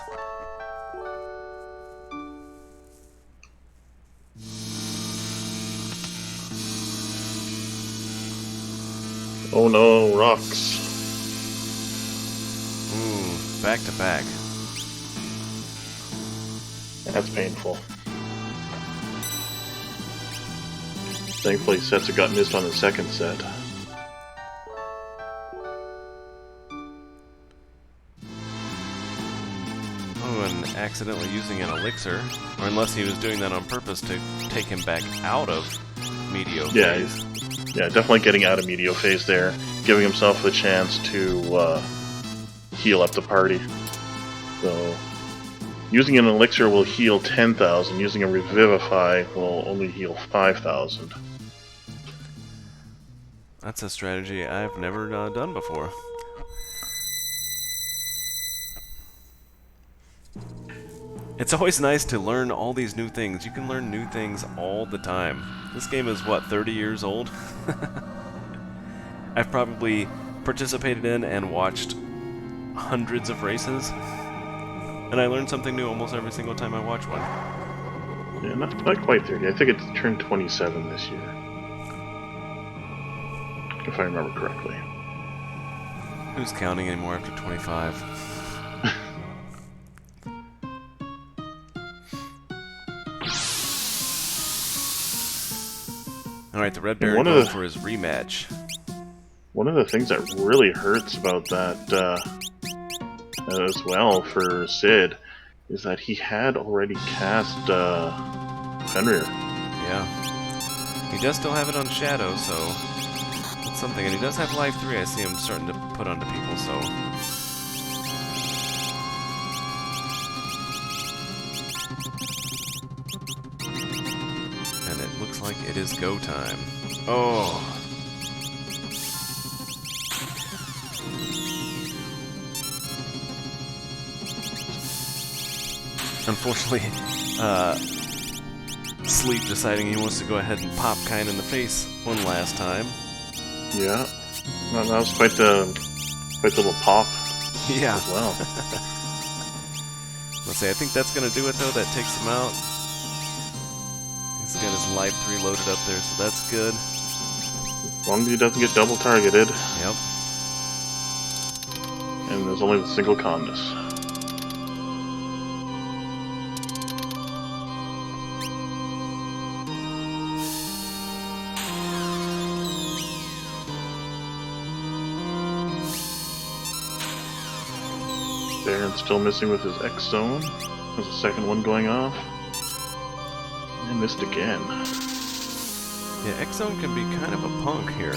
Oh no, rocks. Ooh, back to back. That's painful. Thankfully, sets got missed on the second set. And accidentally using an elixir, or unless he was doing that on purpose to take him back out of Meteo phase. Yeah, definitely getting out of Meteo phase there, giving himself the chance to heal up the party. So, using an elixir will heal 10,000, using a Revivify will only heal 5,000. That's a strategy I've never done before. It's always nice to learn all these new things. You can learn new things all the time. This game is, what, 30 years old? I've probably participated in and watched hundreds of races, and I learn something new almost every single time I watch one. Yeah, not quite 30. I think it turned 27 this year. If I remember correctly. Who's counting anymore after 25? Alright, the Red Baron going for his rematch. One of the things that really hurts about that as well for Sid is that he had already cast Fenrir. Yeah. He does still have it on Shadow, so that's something. And he does have Life 3, I see him starting to put onto people, so... And it looks like it is is go time. Oh. Unfortunately, Sleep deciding he wants to go ahead and pop Kine in the face one last time. Yeah. That was quite the little pop Yeah. as well. Let's see, I think that's going to do it though. That takes him out. He's got his Life 3 loaded up there, so that's good. As long as he doesn't get double targeted. Yep. And there's only the single calmness. Baron's still missing with his X zone. There's a second one going off. And missed again. Yeah, X-Zone can be kind of a punk here.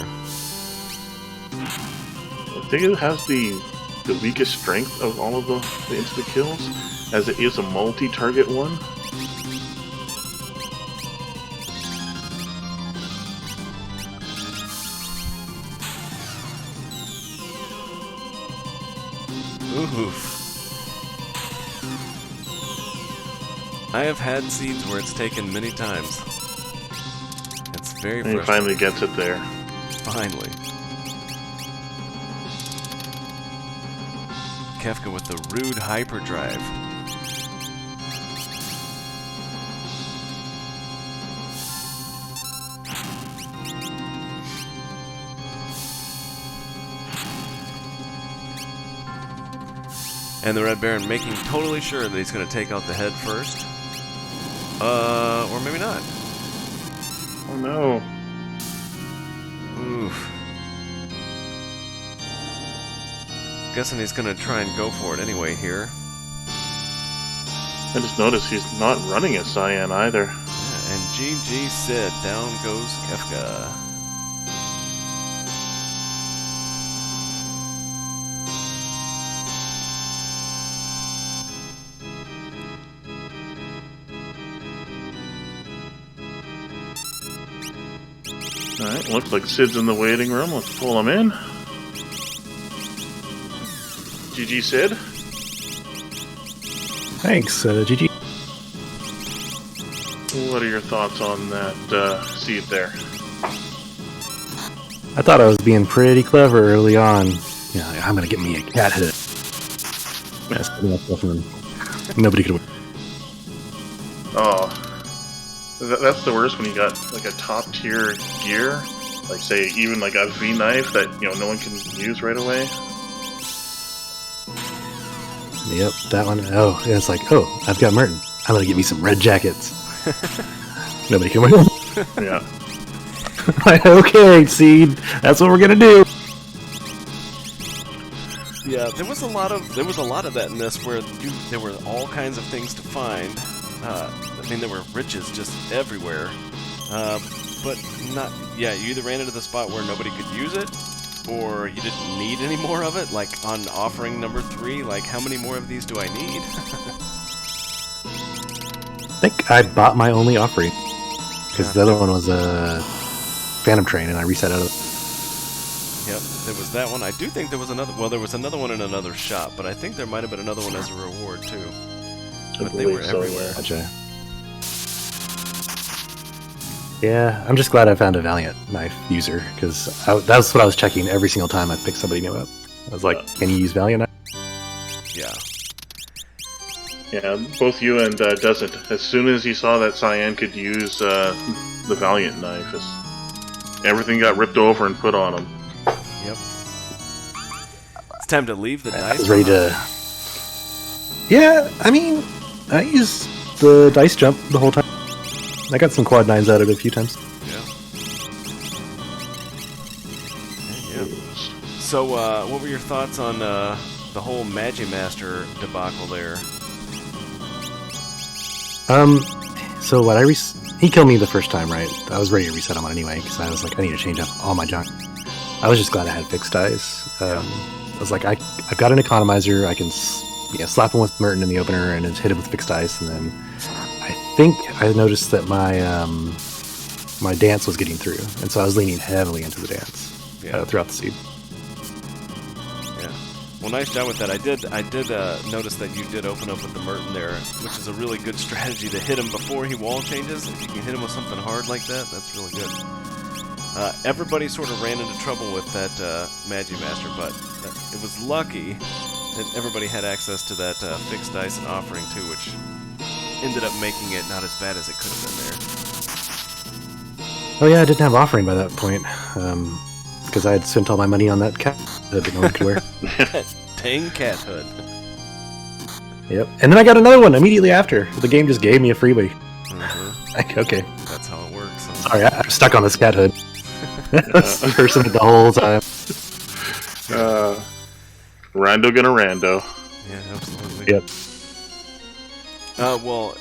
I think it has the weakest strength of all of the instant kills, as it is a multi-target one. Oof. I have had seeds where it's taken many times. It's very And he frustrating. finally gets it there. Finally. Kefka with the rude hyperdrive. And the Red Baron making totally sure that he's going to take out the head first. Or maybe not. Oh no. Oof. Guessing he's going to try and go for it anyway here. I just noticed he's not running at Cyan either. Yeah, and GG Sid. Down goes Kefka. Alright, looks like Sid's in the waiting room. Let's pull him in. GG Sid. Thanks, GG. What are your thoughts on that seed there? I thought I was being pretty clever early on. Yeah, I'm gonna get me a cat head. That's pretty much nothing. Nobody could win. Oh, that's the worst when you got like a top tier gear, like say even like a V knife that no one can use right away. Yep, that one. Oh, yeah, it's like, oh, I've got Merton. I'm gonna get me some red jackets. Nobody can win. Yeah. Okay, Seed. That's what we're gonna do. Yeah, there was a lot of that in this where there were all kinds of things to find. I mean, there were riches just everywhere. But not. Yeah, you either ran into the spot where nobody could use it, or you didn't need any more of it. Like on offering number 3, like how many more of these do I need? I think I bought my only offering because the other one was a Phantom Train, and I reset out of. Yep, there was that one. I do think there was another. Well, there was another one in another shop, but I think there might have been another one as a reward too. But they were everywhere. Gotcha. Yeah, I'm just glad I found a Valiant knife user, because that's what I was checking every single time I picked somebody new up. I was like, can you use Valiant knife? Yeah. Yeah, both you and Doesn't. As soon as he saw that Cyan could use the Valiant knife, everything got ripped over and put on him. Yep. It's time to leave the I dice. was ready to... Yeah, I mean, I used the dice jump the whole time. I got some quad 9s out of it a few times. Yeah. Yeah. So, what were your thoughts on the whole Magi Master debacle there? So what he killed me the first time, right? I was ready to reset him on anyway, because I was like, I need to change up all my junk. I was just glad I had fixed dice. I was like, I've got an economizer, I can slap him with Merton in the opener and then hit him with fixed dice, and then I think I noticed that my my dance was getting through, and so I was leaning heavily into the dance throughout the seed. Yeah. Well, nice job with that. I did notice that you did open up with the Merton there, which is a really good strategy to hit him before he wall changes. If you can hit him with something hard like that, that's really good. Everybody sort of ran into trouble with that Magi Master, but it was lucky that everybody had access to that fixed dice and offering too, which ended up making it not as bad as it could have been there. Oh yeah, I didn't have offering by that point, because I had spent all my money on that cat that no one could wear. Dang cat hood. Yep. And then I got another one immediately after. The game just gave me a freebie. Mm-hmm. Like, okay. That's how it works. Sorry, I'm stuck on this cat hood. Person the whole time. Rando gonna rando. Yeah, absolutely. Yep. Well,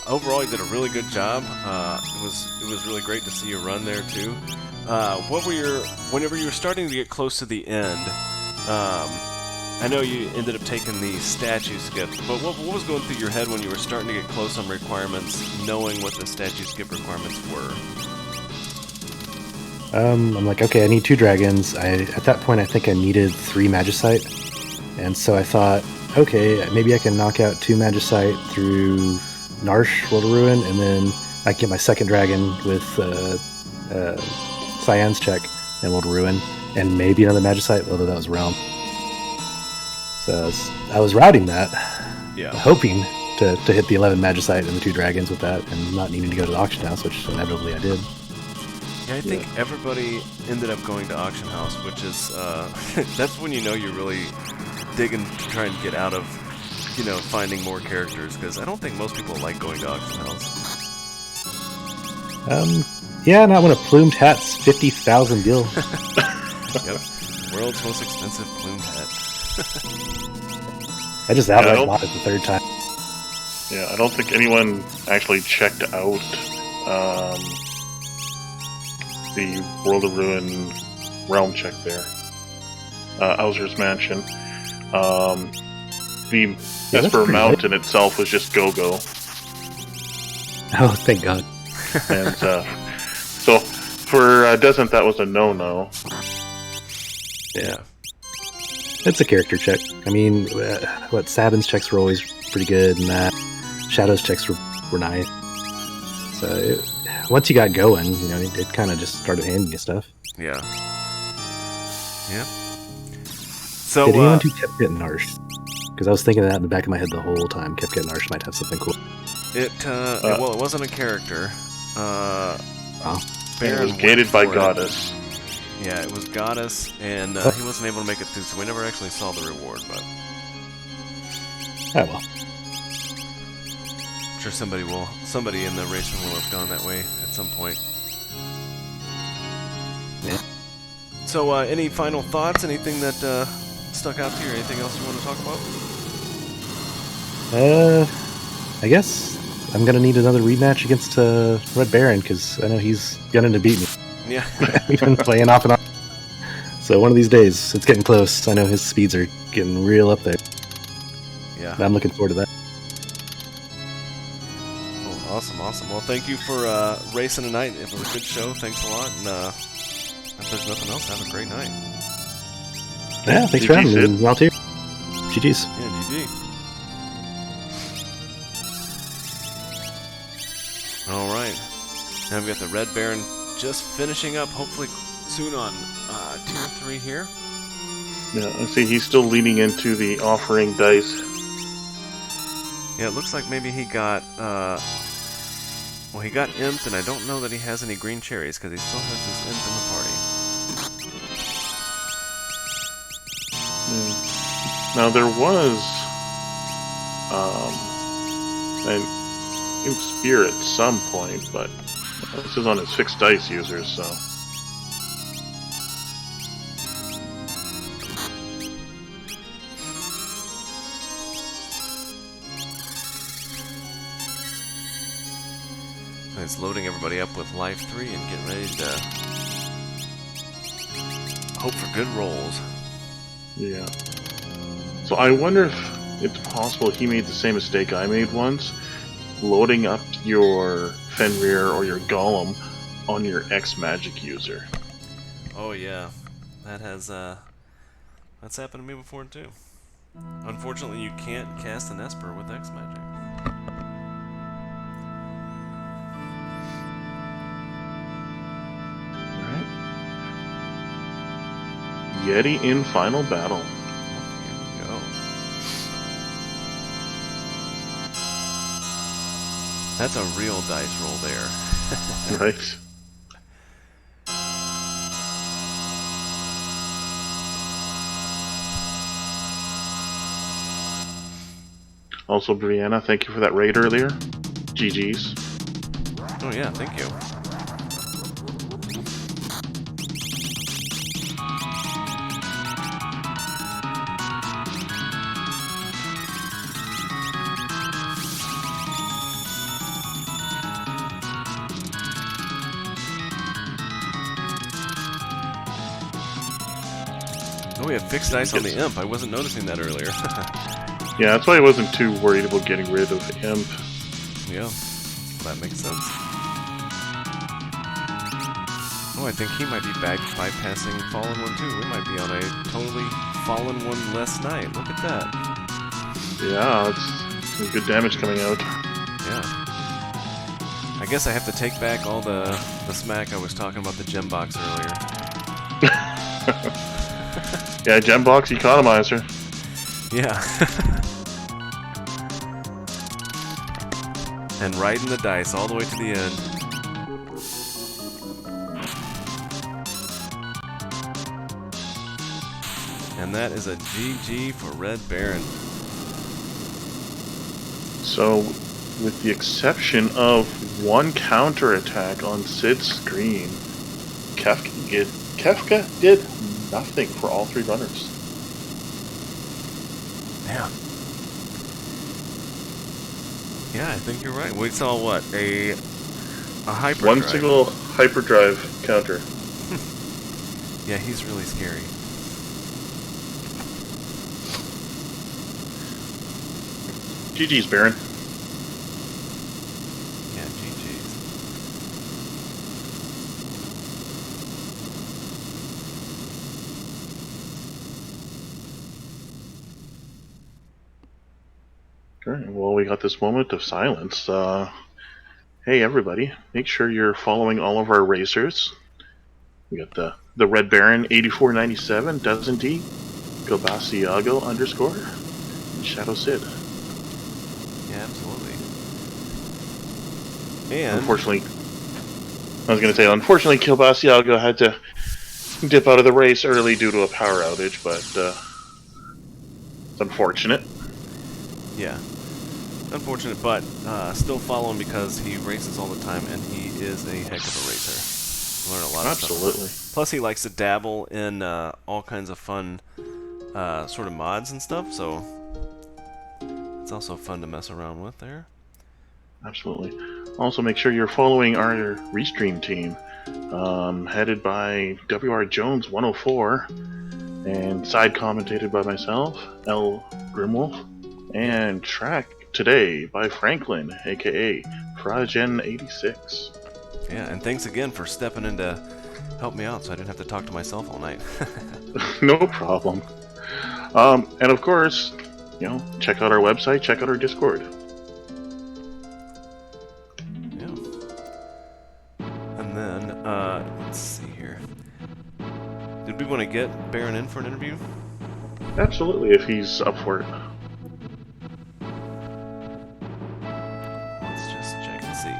overall, you did a really good job. It was really great to see you run there too. Whenever you were starting to get close to the end, I know you ended up taking the statue skip, but what was going through your head when you were starting to get close on requirements, knowing what the statue skip requirements were? I'm like, okay, I need 2 dragons. At that point, I think I needed 3 Magicite. And so I thought, okay, maybe I can knock out 2 Magicite through Narshe, World of Ruin, and then I can get my second dragon with Cyan's check and World of Ruin, and maybe another Magicite, although that was Realm. So I was routing that, hoping to hit the 11 Magicite and the 2 dragons with that, and not needing to go to the auction house, which inevitably I did. Yeah, I think everybody ended up going to auction house, which is that's when you know you're really digging to try and get out of, finding more characters, because I don't think most people like going to auction house. Yeah, not when a plumed hat's 50,000 gil. Yep, world's most expensive plumed hat. I just outright bought it the 3rd time. Yeah, I don't think anyone actually checked out the World of Ruin realm check there. Owser's Mansion. The Esper Mountain itself was just go-go. Oh, thank God. And so for Descent, that was a no-no. Yeah. It's a character check. I mean, Sabin's checks were always pretty good, and that Shadow's checks were nice. So once you got going, it kind of just started handing you stuff. Yeah. Yeah. So, did anyone do Kefka and Narshe? Because I was thinking that in the back of my head the whole time. Kefka and Narshe might have something cool. It wasn't a character. It was gated by Goddess. Yeah, it was Goddess, and he wasn't able to make it through, so we never actually saw the reward, but... Oh, well. I'm sure somebody in the race will have gone that way at some point. Yeah. So, any final thoughts? Anything that stuck out to you, or anything else you want to talk about? I guess I'm gonna need another rematch against Red Baron, because I know he's gunning to beat me. Yeah. We've been playing off and on. So one of these days, it's getting close. I know his speeds are getting real up there. Yeah. I'm looking forward to that. Oh, awesome. Well, thank you for racing tonight. It was a good show. Thanks a lot. And if there's nothing else, have a great night. Yeah, thanks for having me. Well, too. GG's. Yeah, GG. All right. Now we've got the Red Baron just finishing up, hopefully soon on tier 3 here. Yeah, I see he's still leaning into the offering dice. Yeah, it looks like maybe he got he got imped, and I don't know that he has any green cherries because he still has his imp in the party. Now there was an imp spear at some point, but this is on his fixed dice users, so. It's loading everybody up with Life 3 and getting ready to hope for good rolls. Yeah. So I wonder if it's possible he made the same mistake I made once, loading up your Fenrir or your Golem on your X-Magic user. Oh yeah, that has that's happened to me before too. Unfortunately, you can't cast an Esper with X Magic. Alright. Yeti in final battle. Here we go. That's a real dice roll there. Right. Also, Brianna, thank you for that raid earlier. GG's. Oh yeah, thank you. Oh, we have fixed dice on the imp. I wasn't noticing that earlier. Yeah, that's why I wasn't too worried about getting rid of Imp. Yeah, that makes sense. Oh, I think he might be bypassing Fallen One too. We might be on a totally Fallen One less night. Look at that. Yeah, it's some good damage coming out. Yeah. I guess I have to take back all the smack I was talking about the gem box earlier. Yeah, gem box economizer. Yeah. And riding the dice all the way to the end. And that is a GG for Red Baron. So, with the exception of one counterattack on Sid's screen, Kefka did nothing for all three runners. Yeah. Yeah, I think you're right. We saw what? A hyperdrive. One single hyperdrive counter. Yeah, he's really scary. GG's, Baron. Yeah, GG's. Alright, well, we got this moment of silence. Hey, everybody, make sure you're following all of our racers. We got the Red Baron 8497, Dozen D, Gobasiago _ and Shadow Sid. Yeah, absolutely. And Unfortunately, Gobasiago had to dip out of the race early due to a power outage, but it's unfortunate. yeah, unfortunate, but still follow him because he races all the time, and he is a heck of a racer. Learn a lot of Absolutely. stuff. Plus, he likes to dabble in all kinds of fun sort of mods and stuff, so it's also fun to mess around with there. Absolutely. Also, make sure you're following our restream team, headed by WR Jones 104, and side commentated by myself, L. Grimwolf, and track today by Franklin, aka Fragen86. Yeah, and thanks again for stepping in to help me out so I didn't have to talk to myself all night. No problem. And of course, check out our website, check out our Discord. Yeah. And then, let's see here. Did we want to get Baron in for an interview? Absolutely, if he's up for it. Let's just check and see.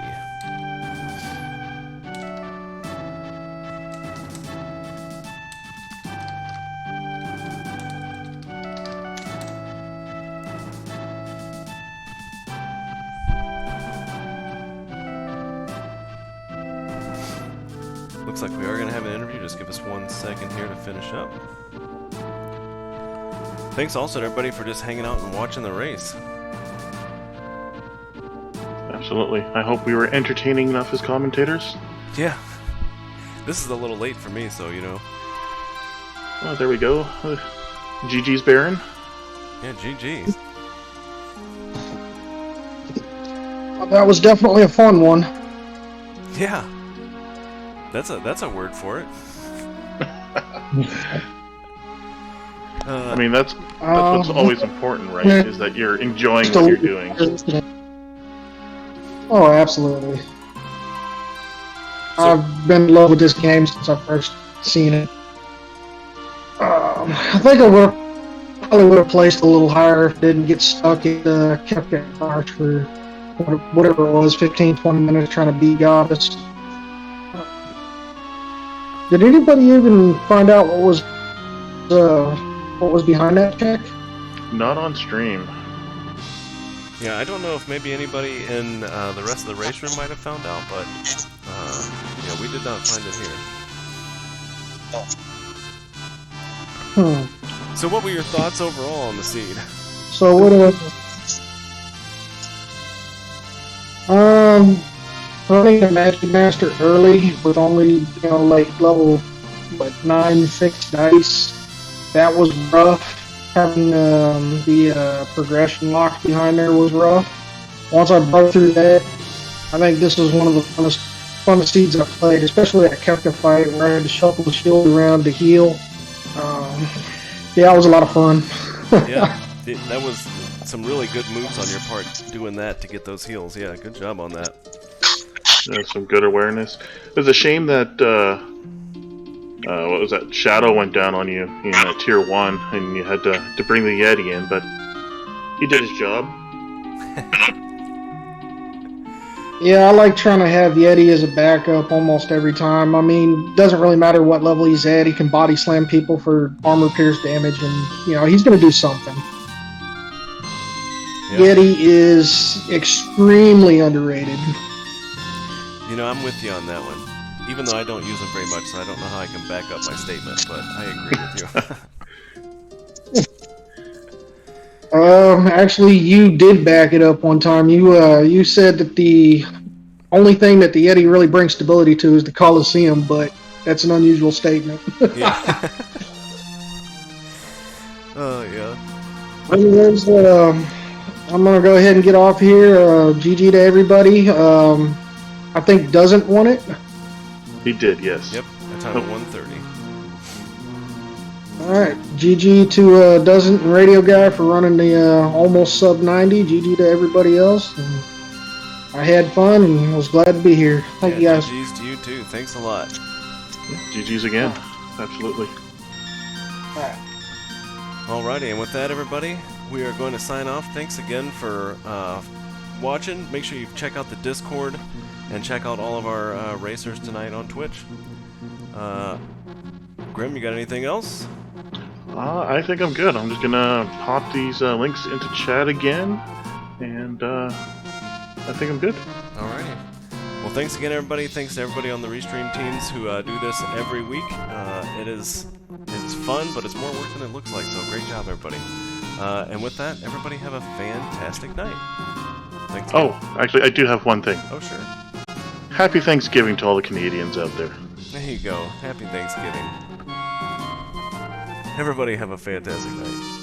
Looks like we are going to have an interview. Just give us 1 second here to finish up. Thanks also to everybody for just hanging out and watching the race. Absolutely. I hope we were entertaining enough as commentators. Yeah. This is a little late for me, so, Oh, there we go. GG's Baron. Yeah, GG's. That was definitely a fun one. Yeah. That's a word for it. I mean, that's what's always important, right? Is that you're enjoying what you're doing. Oh, absolutely. I've been in love with this game since I first seen it. I think I probably would have placed a little higher if I didn't get stuck in the Kefka March for whatever it was, 15, 20 minutes trying to beat Goddess. Did anybody even find out what was behind that check? Not on stream. Yeah, I don't know if maybe anybody in the rest of the race room might have found out, but yeah, we did not find it here. So what were your thoughts overall on the seed? So what running the Magic Master early with only, like level 9 fixed dice, that was rough. Having the progression locked behind there was rough. Once I broke through that, I think this was one of the funnest seeds I've played, especially that Kefka fight where I had to shuffle the shield around to heal. Yeah, it was a lot of fun. Yeah, that was some really good moves on your part doing that to get those heals. Yeah, good job on that. Yeah, some good awareness. It was a shame that what was that? Shadow went down on you in tier 1, and you had to bring the Yeti in, but he did his job. Yeah, I like trying to have Yeti as a backup almost every time. I mean, doesn't really matter what level he's at. He can body slam people for armor pierce damage, and he's going to do something. Yeah. Yeti is extremely underrated. I'm with you on that one. Even though I don't use them very much, so I don't know how I can back up my statement, but I agree with you. Actually, you did back it up one time. You said that the only thing that the Yeti really brings stability to is the Coliseum, but that's an unusual statement. Yeah. Oh, yeah. Anyways, I'm going to go ahead and get off here. GG to everybody. I think Doesn't want it. He did, yes. Yep, a time of 1:30. Alright, GG to Doesn't and Radio Guy for running the almost sub 90. GG to everybody else. And I had fun and was glad to be here. Thank you guys. GG's to you too. Thanks a lot. GG's again. Absolutely. Alright. Alrighty, and with that, everybody, we are going to sign off. Thanks again for watching. Make sure you check out the Discord and check out all of our racers tonight on Twitch. Grim, you got anything else? I think I'm good. I'm just gonna pop these links into chat again, and I think I'm good. Alrighty. Well, thanks again, everybody. Thanks to everybody on the Restream teams who do this every week. It's fun, but it's more work than it looks like, so great job, everybody. And with that, everybody have a fantastic night. Thanks again. Oh, actually, I do have one thing. Oh, sure. Happy Thanksgiving to all the Canadians out there. There you go. Happy Thanksgiving. Everybody have a fantastic night.